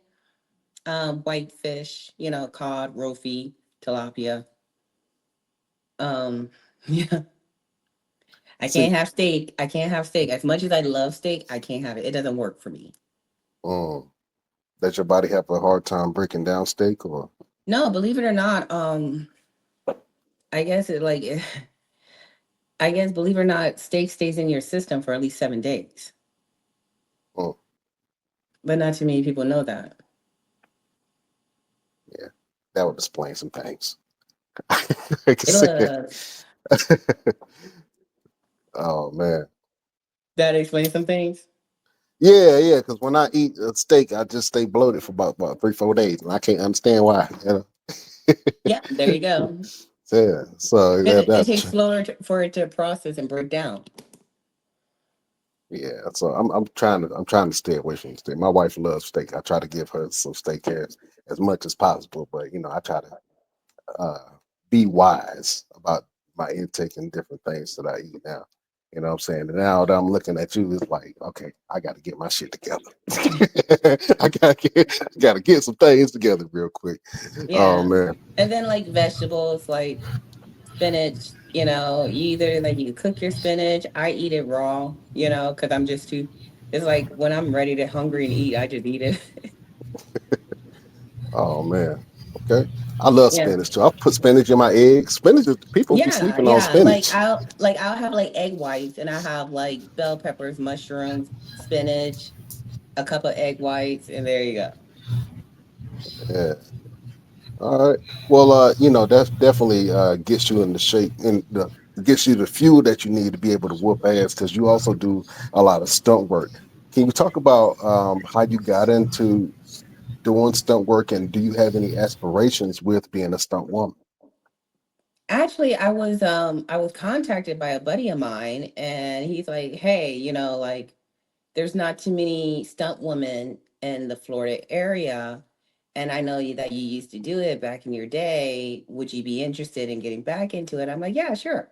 white fish, cod, rofi, tilapia. Um, yeah. I See, can't have steak. I can't have steak. As much as I love steak, I can't have it. It doesn't work for me. mm, does your body have a hard time breaking down steak, or? No, believe it or not, I guess it like I guess believe it or not, steak stays in your system for at least 7 days. Mm, But not too many people know that. yeah, that would explain some things. I can It see was it. Oh man. that explains some things. Yeah, yeah. Because when I eat a steak, I just stay bloated for about 3, 4 days, and I can't understand why. Yeah, there you go. Yeah. So Because that it that's takes slower for it to process and break down. yeah. So I'm trying to stay away from steak. My wife loves steak. I try to give her some steak as much as possible, but I try to uh, be wise about my intake and different things that I eat now. You know what I'm saying? And now that I'm looking at you, it's like, okay, I got to get my shit together. I gotta get some things together real quick. Oh Yeah. man, And then like vegetables, like spinach, you either like you cook your spinach. I eat it raw, because I'm just too. It's like when I'm ready to hungry and eat, I just eat it. oh man. Okay, I love Yeah. spinach too. I put spinach in my eggs. Spinach, people be Yeah, sleeping on yeah. Like spinach. I'll have like egg whites and I have like bell peppers, mushrooms, spinach, a couple of egg whites, and there you go. Yeah. All right. Well, that definitely gets you in the shape and gets you the fuel that you need to be able to whoop ass, because you also do a lot of stunt work. Can you talk about how you got into doing stunt work, and do you have any aspirations with being a stunt woman? Actually, I was contacted by a buddy of mine, and he's like, "Hey, like there's not too many stunt women in the Florida area, and I know that you used to do it back in your day. Would you be interested in getting back into it?" I'm like, "Yeah, sure."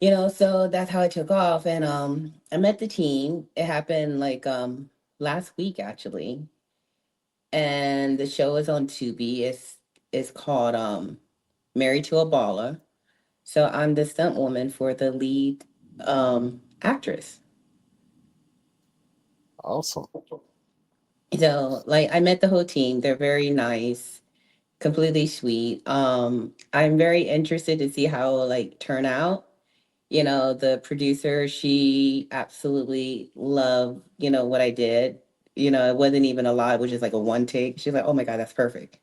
So that's how it took off, and I met the team. It happened like last week actually, and the show is on Tubi. It's called Married to a Baller. So I'm the stunt woman for the lead actress. Awesome. So like I met the whole team. They're very nice, completely sweet. I'm very interested to see how it'll like turn out. The producer, she absolutely loved, what I did. It wasn't even a lot, it was just like a one take. She's like, "Oh my God, that's perfect."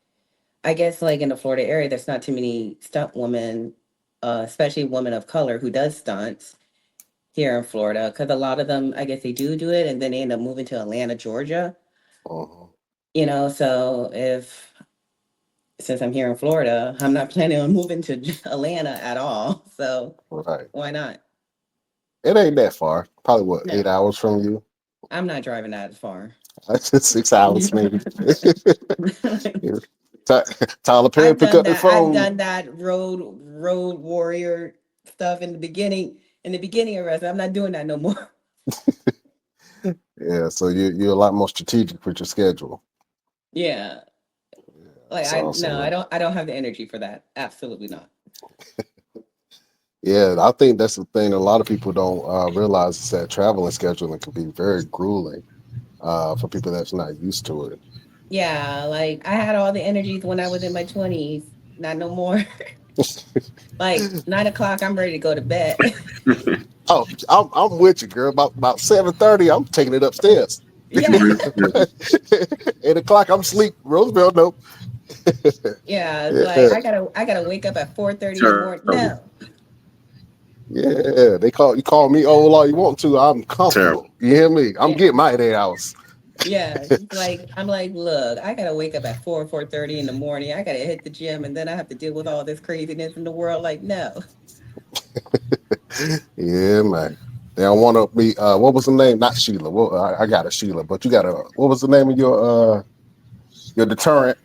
I guess like in the Florida area, there's not too many stunt women, especially women of color who does stunts here in Florida, because a lot of them, I guess they do it, and then they end up moving to Atlanta, Georgia. Uh-huh. So if since I'm here in Florida, I'm not planning on moving to Atlanta at all. So Right. why not? It ain't that far. Probably what, No, 8 hours from you? I'm not driving that far. That's just 6 hours maybe. Yeah. Tyler Perry I've pick done up the that. I've phone. done that road warrior stuff in the beginning. In the beginning of wrestling, I'm not doing that no more. Yeah, so you're a lot more strategic with your schedule. Yeah, like That's awesome, I man. don't have the energy for that. Absolutely not. Yeah, I think that's the thing a lot of people don't realize is that traveling scheduling can be very grueling for people that's not used to it. Yeah, like I had all the energies when I was in my 20s. Not no more. Like 9 o'clock, I'm ready to go to bed. Oh, I'm with you, girl. About 7:30, I'm taking it upstairs. Yeah, 8 o'clock, I'm asleep. Roosevelt, nope. yeah. It's like Yeah, I gotta wake up at 4:30 in the morning. Terrible. No. yeah. You call me old all you want to. I'm Terrible. comfortable. You hear me? I'm Yeah. getting my 8 hours. Yeah, it's like I'm like, look, I gotta wake up at 4:30 in the morning. I gotta hit the gym, and then I have to deal with all this craziness in the world. Like, no, Yeah, man. They don't want to be. What was the name? Not Sheila. Well, I got a Sheila, but you got a. What was the name of your deterrent?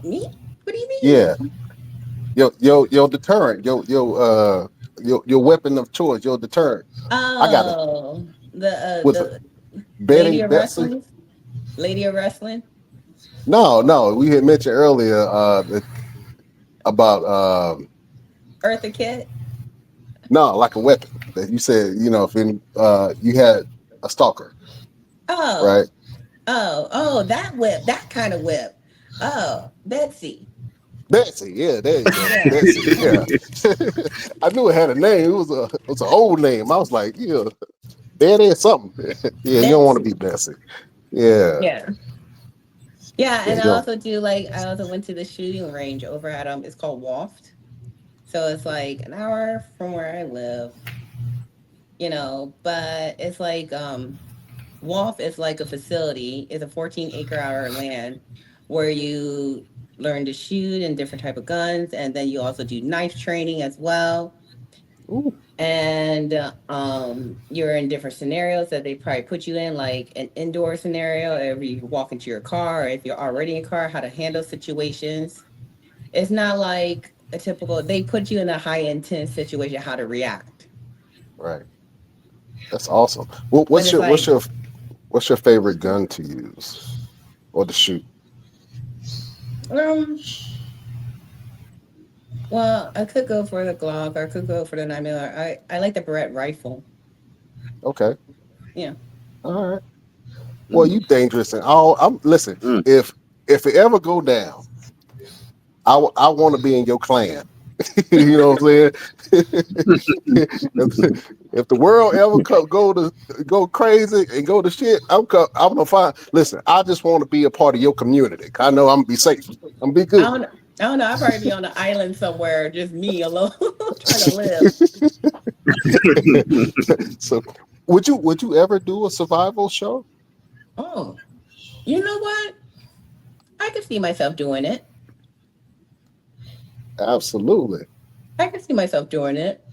me. What do you Yeah, mean? your deterrent. Your weapon of choice. Your deterrent. I got a Oh, with the Betty lady of Betsy. wrestling, lady of wrestling. No. We had mentioned earlier about Eartha Kitt. no, like a weapon that you said. If you had a stalker, Oh, right? oh, that whip, that kind of whip. Oh, Betsy. Betsy, yeah, there you go. Yeah, Betsy, yeah. I knew it had a name. It was an old name. I was like, yeah, there is something. Yeah, you don't want to Betsy. be Betsy. Yeah, Yeah, yeah. yeah, And you I don't. also do like I also went to the shooting range over at It's called Waft. So it's like an hour from where I live, but it's like WALF is like a facility, it's a 14-acre land where you learn to shoot and different type of guns, and then you also do knife training as well. Ooh, And you're in different scenarios that they probably put you in, like an indoor scenario, if you walk into your car, or if you're already in a car, how to handle situations. It's not like a typical, they put you in a high intense situation, how to react. right. That's awesome. What, But what's it's your what's like, your what's your favorite gun to use or to shoot? um, well, I could go for the Glock, or I could go for the 9mm. I like the Beretta rifle. Okay, Yeah. all right. Well, you dangerous and all. Listen. Mm. If it ever go down, I want to be in your clan. You know what I'm saying? if the world ever go crazy and go to shit, I'm gonna find. Listen, I just want to be a part of your community. I know I'm gonna be safe. I'm gonna be I good. don't, I don't know. I'd probably be on an island somewhere, just me alone, trying to live. So, would you ever do a survival show? Oh, you know what? I could see myself doing it. Absolutely. I can see myself doing it.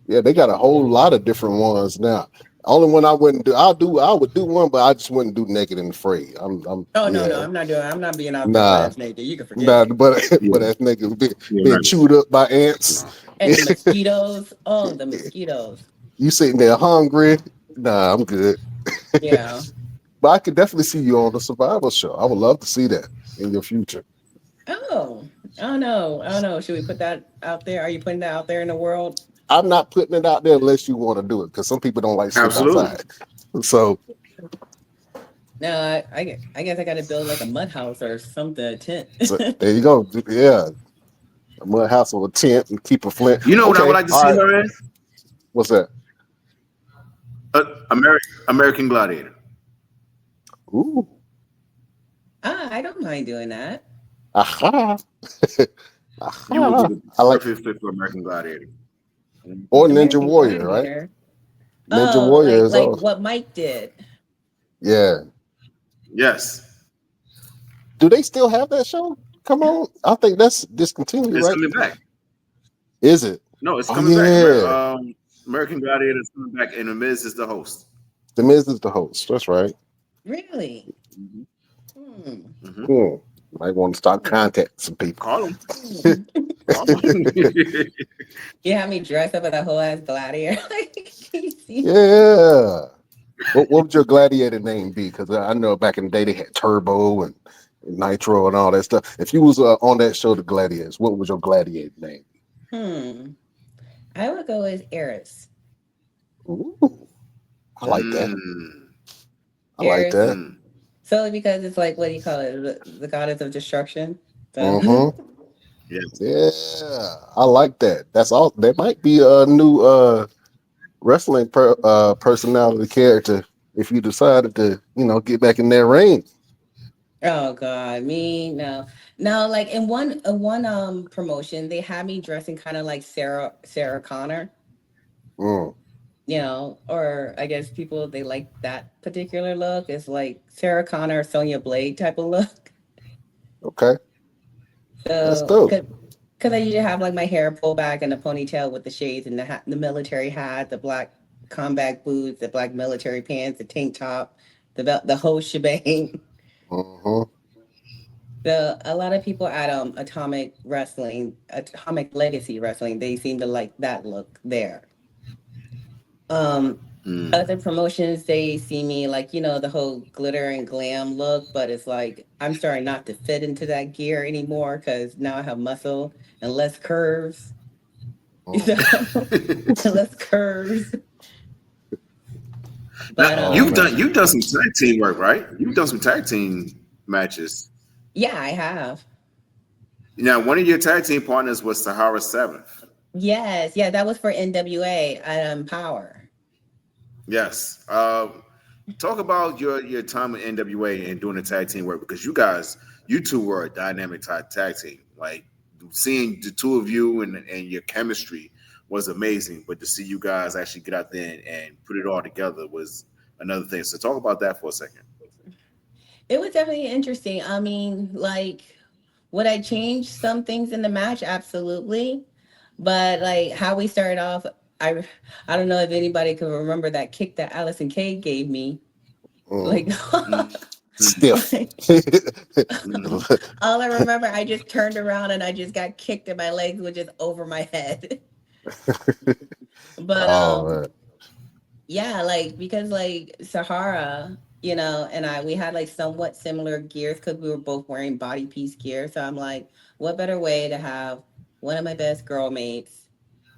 Yeah, they got a whole lot of different ones now. Only one I wouldn't do. I would do one, but I just wouldn't do naked and afraid. Oh no, no, Yeah, I'm not doing. I'm not being out there butt nah, ass naked. You can forget nah. it. But Yeah, that nigga yeah, being not chewed up by ants. no. And the mosquitoes. Oh, the mosquitoes. You sitting there hungry? Nah, I'm good. Yeah. But I could definitely see you on the survival show. I would love to see that in your future. Oh, I don't know. I don't know. Should we put that out there? Are you putting that out there in the world? I'm not putting it out there unless you want to do it, because some people don't like to sleep Absolutely. outside. So, No, I guess I got to build like a mud house or something, a tent. so there you go. Yeah, a mud house with a tent and keep a flint. You know what I would Okay, like to all see right. her in? What's that? American Gladiator. Ooh, I don't mind doing that. aha, You would be aha. the I like perfect fit for American Gladiator. or Ninja American Warrior, right? Gladiator. Ninja Oh, Warrior is like all. what Mike did. Yeah. Yes, Do they still have that show? Come on, I think that's discontinued, it's right? coming back. Is it? No, it's Oh coming back. yeah, American Gladiator is coming back, and The Miz is the host. The Miz is the host. That's right. Really? Mhm. Hmm. Mhm. Hmm. Might want to start contacting some people. Call him. Hmm. Call him. You have me dressed up as a whole ass gladiator. Can you see? Yeah. What would your gladiator name be? Because I know back in the day they had Turbo and Nitro and all that stuff. If you was on that show, The Gladiators, what was your gladiator name? Hmm. I would go with Eris. Ooh, I like that. Mm, I like Eris, that. mm. solely because it's like, what do you call it? The goddess of destruction. So, Mm-hmm. Yes. Yeah, I like that. That's all. There might be a new wrestling personality character if you decided to, get back in that ring. oh God, me no, no. Like in one promotion, they had me dressing kind of like Sarah Connor. Mm, Or I guess people they like that particular look. It's like Sarah Connor, Sonya Blade type of look. okay, that's So, dope. because I usually have like my hair pulled back and a ponytail with the shades and the military hat, the black combat boots, the black military pants, the tank top, the whole shebang. Hmm. A lot of people at Atomic Legacy Wrestling, they seem to like that look there. Um, Mm. Other promotions, they see me like, the whole glitter and glam look, but it's like I'm starting not to fit into that gear anymore because now I have muscle and less curves. So less curves. Now But Oh man, you've done some tag team work, right? You've done some tag team matches. yeah, I have. Now, one of your tag team partners was Sahara Seventh. Yes, yeah, that was for NWA at Power. Yes. Talk about your time with NWA and doing the tag team work because you two were a dynamic tag team. Like seeing the two of you and your chemistry was amazing, but to see you guys actually get out there and put it all together was another thing. So talk about that for a second. It was definitely interesting. I mean, like, would I change some things in the match? Absolutely. But like how we started off, I I don't know if anybody can remember that kick that Allison Kay gave me. mm, Like, stiff. like all I remember, I just turned around and I just got kicked and my legs were just over my head. But Oh man. yeah, like because like Sahara, and we had like somewhat similar gears because we were both wearing body piece gear. So I'm like, what better way to have one of my best girl mates,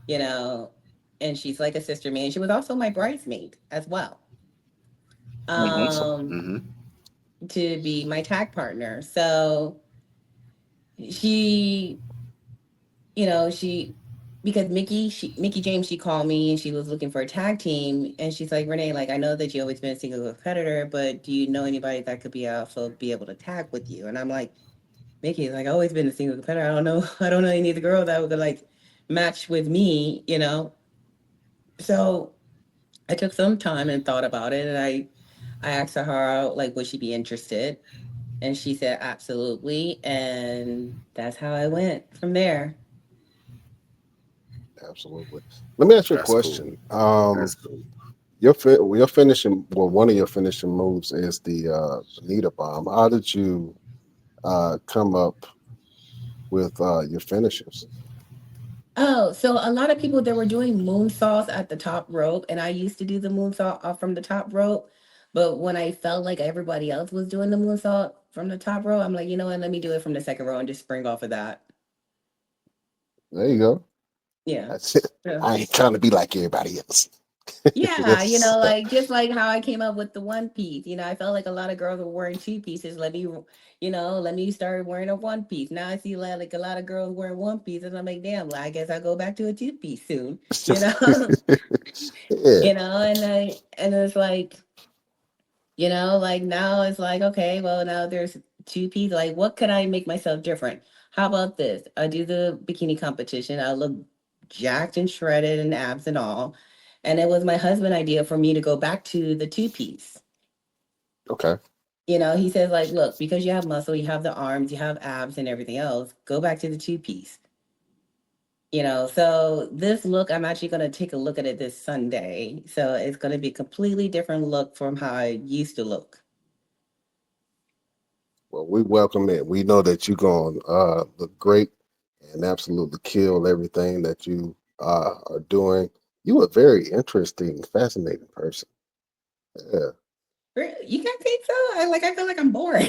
you know, and she's like a sister to me, and she was also my bridesmaid as well. Awesome. Um, to be my tag partner. So she she because Mickey James, she called me and she was looking for a tag team and she's like, Renee, like I know that you always been a single competitor, but do you know anybody that could also be able to tag with you? And I'm like, Mickey, like I always been a single competitor. I don't know, I don't know any of the girl that would like match with me. So I took some time and thought about it and I asked her out like would she be interested? And she said, absolutely. And that's how I went from there. Absolutely. Let me ask you a That's cool. question. That's cool. Your finishing, well, one of your finishing moves is the Bonita bomb. How did you come up with your finishes? Oh, so a lot of people that were doing moonsaults at the top rope, and I used to do the moonsault off from the top rope. But when I felt like everybody else was doing the moonsault from the top row, I'm like, you know what? Let me do it from the second row and just spring off of that. There you go. Yeah. That's it. Yeah. I ain't trying to be like everybody else. Yeah, Yes. like just like how I came up with the one piece. I felt like a lot of girls were wearing two pieces. Let me start wearing a one piece. Now I see like a lot of girls wearing one piece, and I'm like, damn, well, I guess I'll go back to a two piece soon. You know, Yeah. and it's like, like now it's like, okay, well now there's two pieces. Like, what could I make myself different? How about this? I do the bikini competition. I look jacked and shredded and abs and all. And it was my husband' idea for me to go back to the two piece. Okay. He says, like, look, because you have muscle, you have the arms, you have abs and everything else, go back to the two piece. So this look, I'm actually going to take a look at it this Sunday. So it's going to be a completely different look from how I used to look. Well, we welcome it. We know that you're going to look great and absolutely kill everything that you are doing. You a very interesting, fascinating person. Yeah. You guys think so? I feel like I'm boring.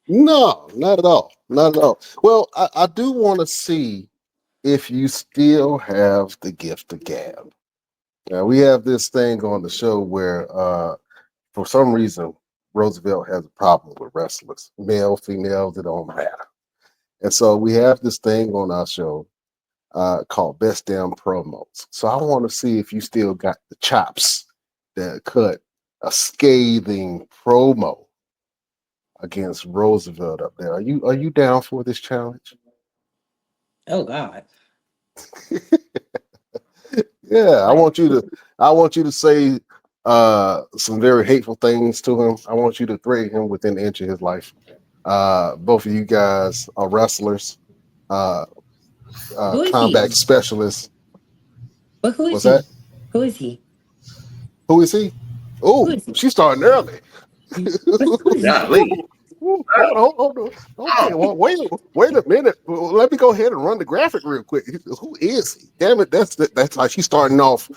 No, not at all. Not at all. Well, I do want to see if you still have the gift of gab. Now, we have this thing on the show where, for some reason, Roosevelt has a problem with wrestlers, male, female, it don't matter. And so we have this thing on our show called Best Damn Promos. So I want to see if you still got the chops that cut a scathing promo against Roosevelt up there. Are you down for this challenge? Oh God. Yeah, I Like, want you to say some very hateful things to him. I want you to threaten him within an inch of his life. Both of you guys are wrestlers, uh, who is combat he? specialists. But who is What's that? he? Who is he? Who is he? Who Oh, is he? she's starting early. But who is he? Golly. Hold on. Okay, well, wait a minute. Well, let me go ahead and run the graphic real quick. Who is he? Damn it, that's like she's starting off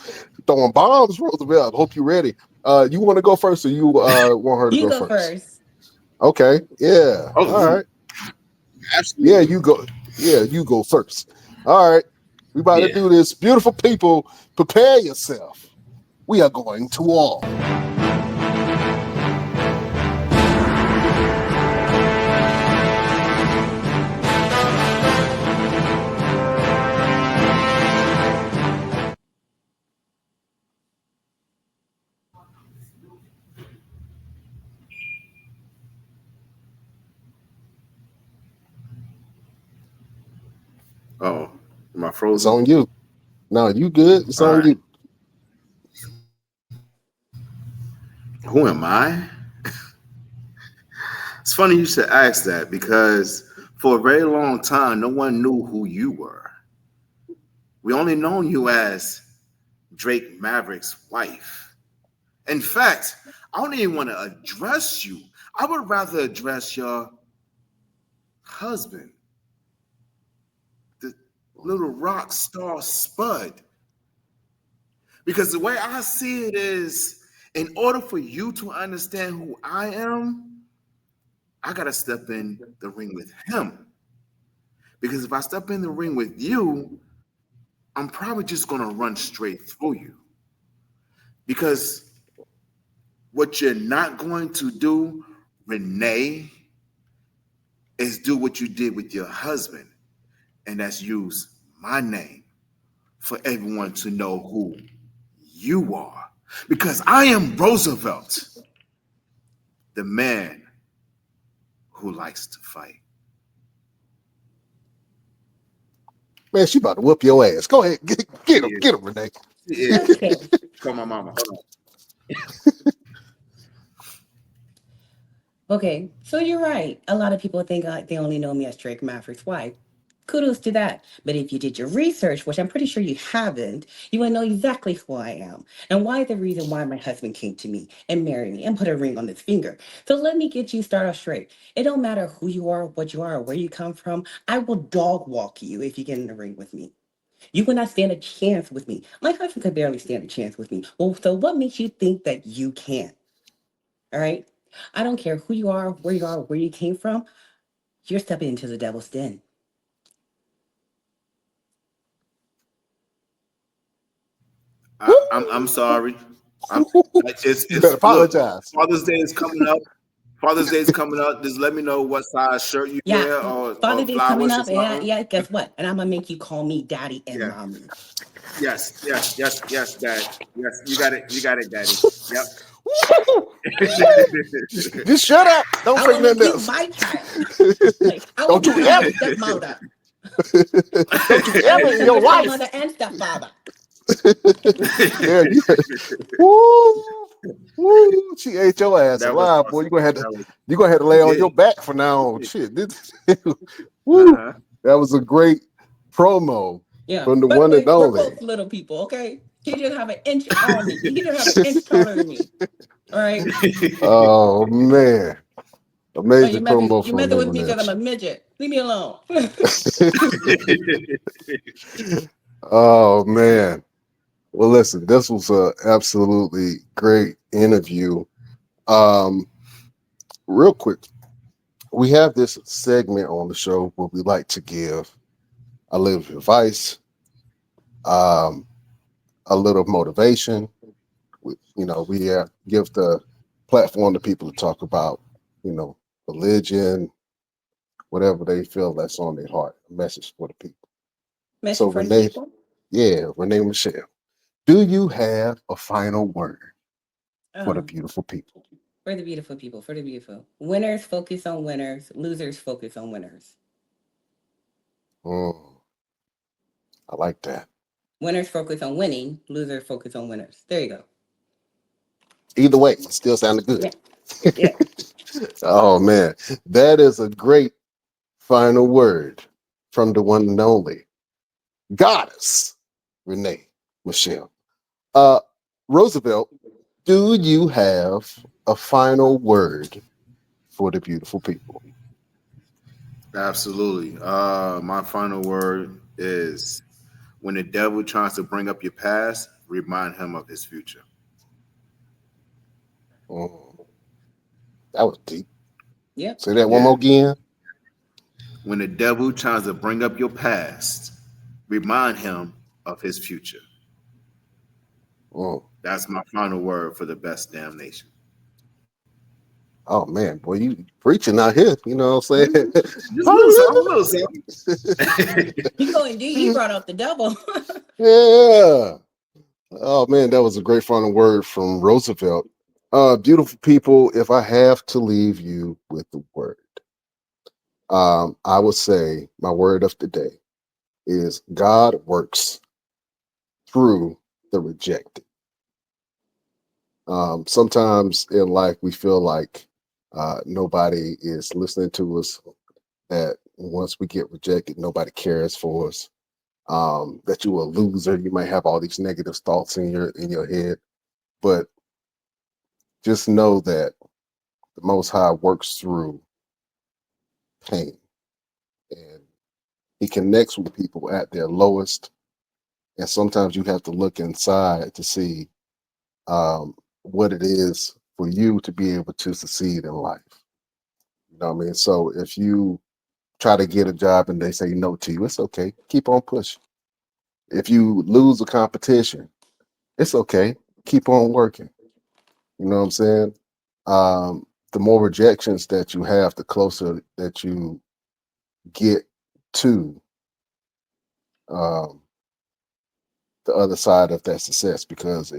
throwing bombs, Roosevelt. I hope you're ready. You want to go first, or you want her to You go go first? first. Okay, yeah, all Oh, right, yeah, absolutely. you go first. All right, we about to Yeah. do this. Beautiful people, prepare yourself. We are going to war. Oh, am I It's frozen? on you. No, you good? It's All on right. you. Who am I? It's funny you should ask that because for a very long time, no one knew who you were. We only known you as Drake Maverick's wife. In fact, I don't even want to address you. I would rather address your husband, the little rock star Spud. Because the way I see it is, in order for you to understand who I am, I got to step in the ring with him. Because if I step in the ring with you, I'm probably just going to run straight through you. Because what you're not going to do, Renee, is do what you did with your husband, and that's use my name for everyone to know who you are. Because I am Roosevelt, the man who likes to fight. Man, she about to whoop your ass. Go ahead, get him, Yeah, get him, Renee. yeah. Okay. Call my mama. Hold on. Okay, so you're right. A lot of people think they only know me as Drake Maverick's wife. Kudos to that. But if you did your research, which I'm pretty sure you haven't, you would know exactly who I am and why the reason why my husband came to me and married me and put a ring on his finger. So let me get you started off straight. It don't matter who you are, what you are, or where you come from. I will dog walk you if you get in the ring with me. You will not stand a chance with me. My husband could barely stand a chance with me. Well, so what makes you think that you can? All right. I don't care who you are, where you came from. You're stepping into the devil's den. I'm sorry. I'm You better it's look. apologize. Father's Day is coming up. Father's Day is coming up. Just let me know what size shirt you Yeah, wear Father or Day's coming flowers or up, and something. yeah, guess what? And I'm gonna make you call me daddy and Yeah. mommy. Yes, Dad. Yes, you got it. You got it, Daddy. Yep. Just shut up. Don't I say will make nothing you else. my child. Like I will Don't you become your ever, stepmother. don't you I will ever in become your your life. stepmother and stepfather. Yeah, you, woo, woo, she ate your ass That was alive, boy. awesome. That was You gonna have to lay on yeah. your back for now on. Shit, woo, Uh-huh. that was a great promo Yeah. from the By the one and way, we're only. both little people, okay? He just have an inch on me. He just have an inch taller than me. All right. Oh man, Oh, amazing promo you from messing Renee with me because I'm Michelle. a midget. Leave me alone. Oh man. Well, listen, this was a absolutely great interview. Um, Real quick, we have this segment on the show where we like to give a little advice, um, a little motivation. We give the platform to people to talk about, you know, religion, whatever they feel that's on their heart, a message for the people. So, Message for the Renee, people. yeah, Renee Michelle, do you have a final word for the Oh, beautiful people? for the beautiful people, for the beautiful. Winners focus on winners. Losers focus on winners. Mm, I like that. Winners focus on winning. Losers focus on winners. There you go. Either way, it still sounded Yeah. good. Yeah. Oh man, that is a great final word from the one and only goddess, Renee Michelle. Uh, Roosevelt, do you have a final word for the beautiful people? Absolutely. My final word is when the devil tries to bring up your past, remind him of his future. Mm, that was deep. Yep. Say that one Yeah. more again. When the devil tries to bring up your past, remind him of his future. Mm. That's my final word for the best damnation. Oh man, boy, you preaching out here. You know what I'm saying? Just a little something, a little something. He go indeed. He brought out the devil. Yeah. Oh man, that was a great final word from Roosevelt. Beautiful people, if I have to leave you with the word, I would say my word of the day is God works through the rejected. Sometimes in life we feel like nobody is listening to us, that once we get rejected, nobody cares for us, that you're a loser. You might have all these negative thoughts in your head, but just know that the Most High works through pain, and He connects with people at their lowest. And sometimes you have to look inside to see what it is for you to be able to succeed in life. You know what I mean? So if you try to get a job and they say no to you, it's okay. Keep on pushing. If you lose a competition, it's okay. Keep on working. You know what I'm saying? The more rejections that you have, the closer that you get to um, the other side of that success, because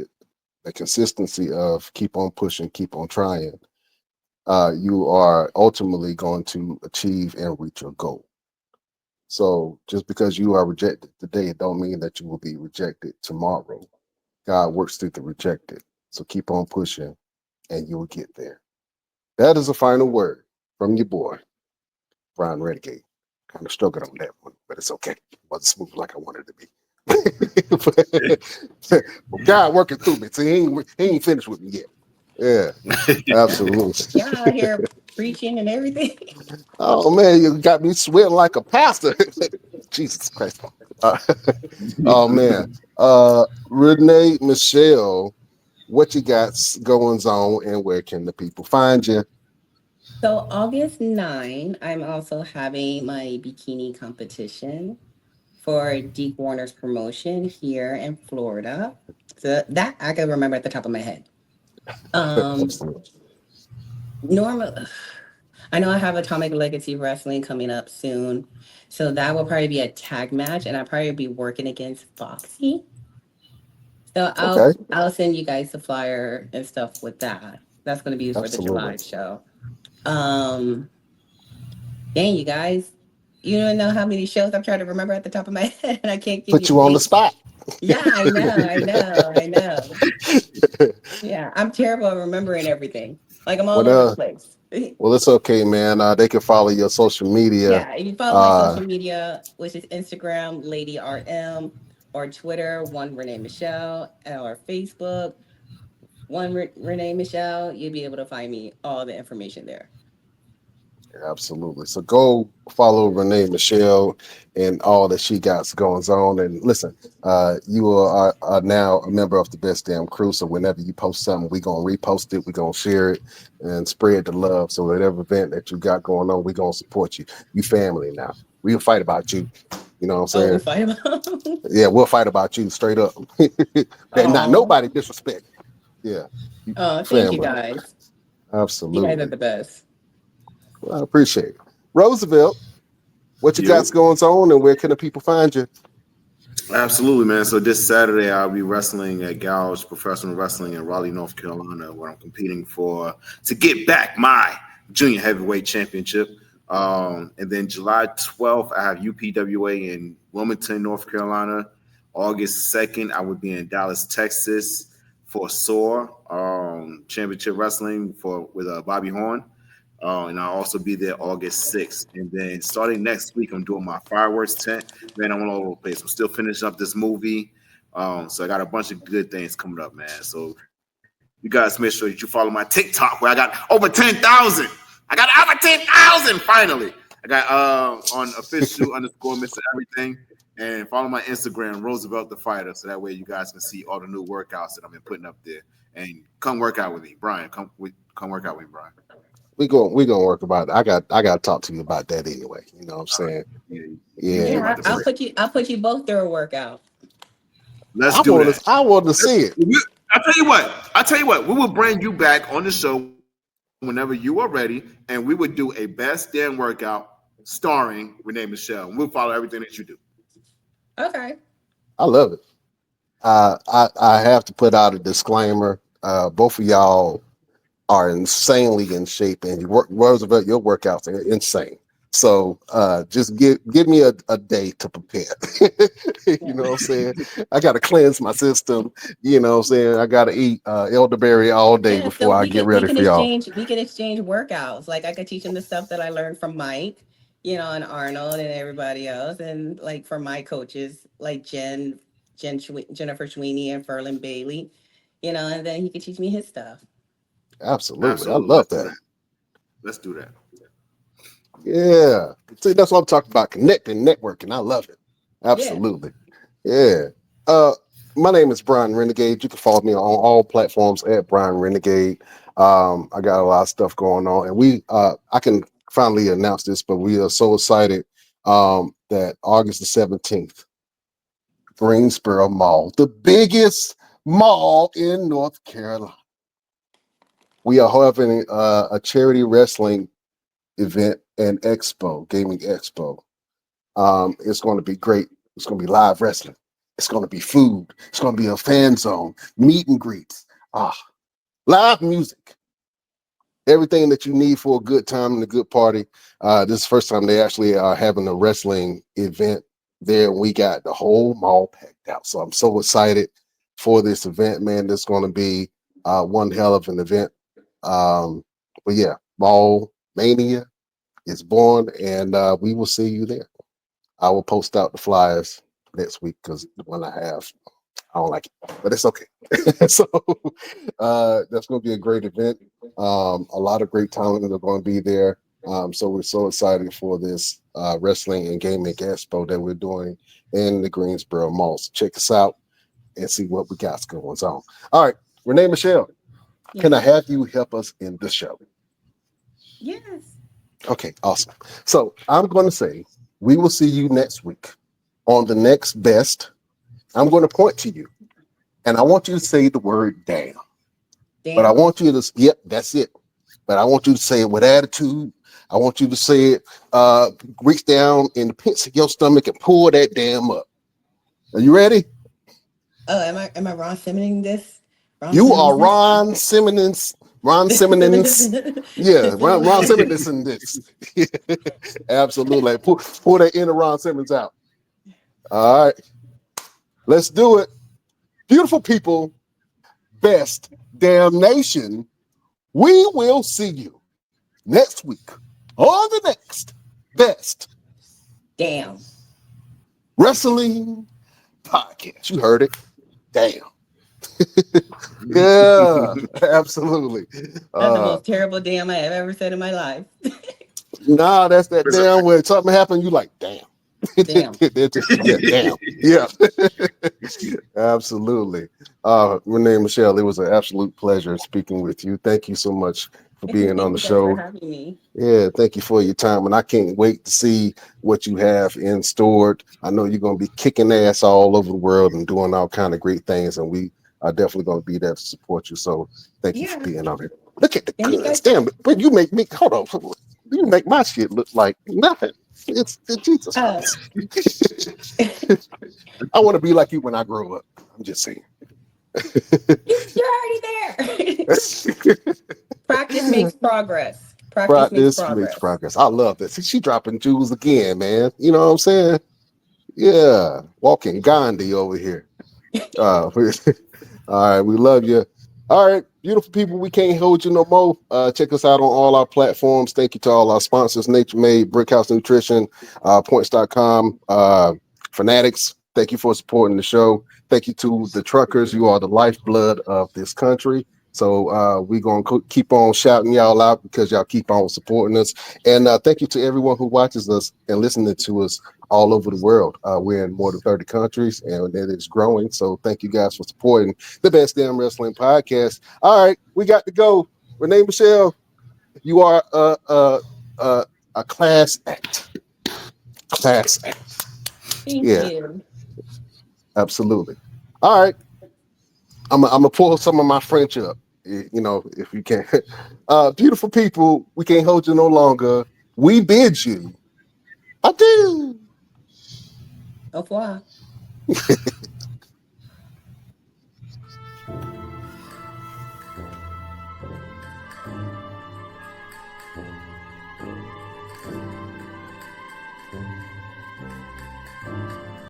the consistency of keep on pushing, keep on trying, you are ultimately going to achieve and reach your goal. So just because you are rejected today, it don't mean that you will be rejected tomorrow. God works through the rejected. So keep on pushing and you will get there. That is a final word from your boy, Brian Renegade. Kind of struggled on that one, but it's okay. It wasn't smooth like I wanted it to be. But God working through me. See, he ain't finished with me yet. Yeah, absolutely. Y'all out here preaching and everything. Oh man, you got me sweating like a pastor. Jesus Christ. Uh, oh man. Renee Michelle, what you got going on and where can the people find you? So August 9, I'm also having my bikini competition for Deep Warner's promotion here in Florida. So that I can remember at the top of my head. Um, Absolutely. normal. I know I have Atomic Legacy Wrestling coming up soon, so that will probably be a tag match, and I'll probably be working against Foxy. So Okay, I'll send you guys the flyer and stuff with that. That's going to be for the absolutely. July show. Um, Dang, you guys, you don't know how many shows I'm trying to remember at the top of my head, and I can't give Put you the you on the dates. spot. Yeah, I know. Yeah, I'm terrible at remembering everything. Like I'm all over the well, place. well, it's okay, man. They can follow your social media. Yeah, if you follow my Uh, social media, which is Instagram, Lady RM, or Twitter, one Renee Michelle, or Facebook, one Renee Michelle, you'll be able to find me all the information there. Absolutely. So go follow Renee Michelle and all that she got going on. And listen, you are now a member of the Best Damn Crew. So whenever you post something, we're going to repost it, we're going to share it and spread the love. So whatever event that you got going on, we're going to support you. You family now. We'll fight about you. You know what I'm Oh, we saying? fight about. Yeah, we'll fight about you straight up. That not Oh, nobody disrespect. Yeah, oh, thank you family. guys. You guys are Absolutely. the best. Well, I appreciate it. Roosevelt, what you got Yo, going on and where can the people find you? absolutely, man. So this Saturday, I'll be wrestling at Gouge Professional Wrestling in Raleigh, North Carolina, where I'm competing for to get back my junior heavyweight championship. And then July 12th, I have UPWA in Wilmington, North Carolina. August 2nd, I would be in Dallas, Texas for SOAR Championship Wrestling with Bobby Horn. And I'll also be there August 6th. And then starting next week, I'm doing my fireworks tent. Man, I'm all over the place. I'm still finishing up this movie. So I got a bunch of good things coming up, man. So you guys make sure that you follow my TikTok where I got over 10,000. I got over 10,000 finally. I got on official underscore Mr. Everything. And follow my Instagram, Roosevelt the Fighter. So that way you guys can see all the new workouts that I've been putting up there. And come work out with me. Brian, come work out with me, Brian. We gonna work about it. I got to talk to you about that anyway. You know what I'm All right. saying? Yeah, you Yeah. about Yeah, to I'll break. put you both through a workout. Let's I do want that. to I want to see it. I tell you what. I tell you what. We will bring you back on the show whenever you are ready, and we would do a best damn workout starring Renee Michelle. And we'll follow everything that you do. Okay. I love it. I have to put out a disclaimer. Both of y'all are insanely in shape, and Roosevelt, your workouts are insane. So just give me a day to prepare. You know what I'm saying? I got to cleanse my system. You know what I'm saying? I got to eat elderberry all day Yeah, so before I get ready for y'all. we can exchange workouts. Like I could teach them the stuff that I learned from Mike, and Arnold and everybody else, and like from my coaches like Jennifer Sweeney and Ferlin Bailey, and then he could teach me his stuff. Absolutely. I Absolutely. love Let's do that. that. Let's do that. Yeah. See, that's what I'm talking about. Connecting, networking. I love it. Yeah. Absolutely. Yeah. Uh, my name is Brian Renegade. You can follow me on all platforms at Brian Renegade. I got a lot of stuff going on, and I can finally announce this, but we are so excited that August the 17th, Greensboro Mall, the biggest mall in North Carolina. We are having a charity wrestling event and expo, gaming expo. It's going to be great. It's going to be live wrestling. It's going to be food. It's going to be a fan zone, meet and greets, live music, everything that you need for a good time and a good party. This is the first time they actually are having a wrestling event there. We got the whole mall packed out. So I'm so excited for this event, man. It's going to be one hell of an event. But yeah, Mall Mania is born, and we will see you there. I will post out the flyers next week because the one I have, I don't like it, but it's okay. So that's going to be a great event. A lot of great talent are going to be there. So we're so excited for this wrestling and gaming expo that we're doing in the Greensboro Mall. So check us out and see what we got going on. All right, Renee Michelle, can I have you help us in the show? Yes. Okay, awesome. So I'm going to say we will see you next week on the next best. I'm going to point to you, and I want you to say the word damn. But I want you to, yep, that's it. But I want you to say it with attitude. I want you to say it, reach down in the pits of your stomach and pull that damn up. Are you ready? Oh, am I Ron Simmoning this? You are Ron Simmons. Ron Simmons. Yeah, Ron Simmons in this. Absolutely. Pull that inner Ron Simmons out. All right. Let's do it. Beautiful people, best damn nation. We will see you next week on the next best damn wrestling podcast. You heard it. Damn. Yeah, absolutely. That's the most terrible damn I have ever said in my life. Nah, that's that damn when something happened, you like, damn. Damn. Yeah, damn. Yeah. Absolutely. Renee Michelle, it was an absolute pleasure speaking with you. Thank you so much for being on the show. For having me. Yeah, thank you for your time. And I can't wait to see what you have in store. I know you're going to be kicking ass all over the world and doing all kind of great things. And we are definitely going to be there to support you. So thank you for being on here. Look at the guns. Damn, but you make me, hold on. You make my shit look like nothing. It's Jesus Christ. I want to be like you when I grow up. I'm just saying. You're already there. Practice makes progress. Practice makes progress. I love this. She dropping jewels again, man. You know what I'm saying? Yeah. Walking Gandhi over here. All right. We love you. All right, beautiful people, we can't hold you no more. Check us out on all our platforms. Thank you to all our sponsors, Nature Made, Brickhouse Nutrition, Points.com, Fanatics. Thank you for supporting the show. Thank you to the truckers. You are the lifeblood of this country. So we're going to keep on shouting y'all out because y'all keep on supporting us. And thank you to everyone who watches us and listening to us all over the world. We're in more than 30 countries and it is growing. So thank you guys for supporting the Best Damn Wrestling Podcast. All right, we got to go. Renee Michelle, you are a class act. Class act. Thank you. Absolutely. All right. I'm gonna pull some of my French up, you know, if you can. Beautiful people, we can't hold you no longer. We bid you adieu. Au revoir.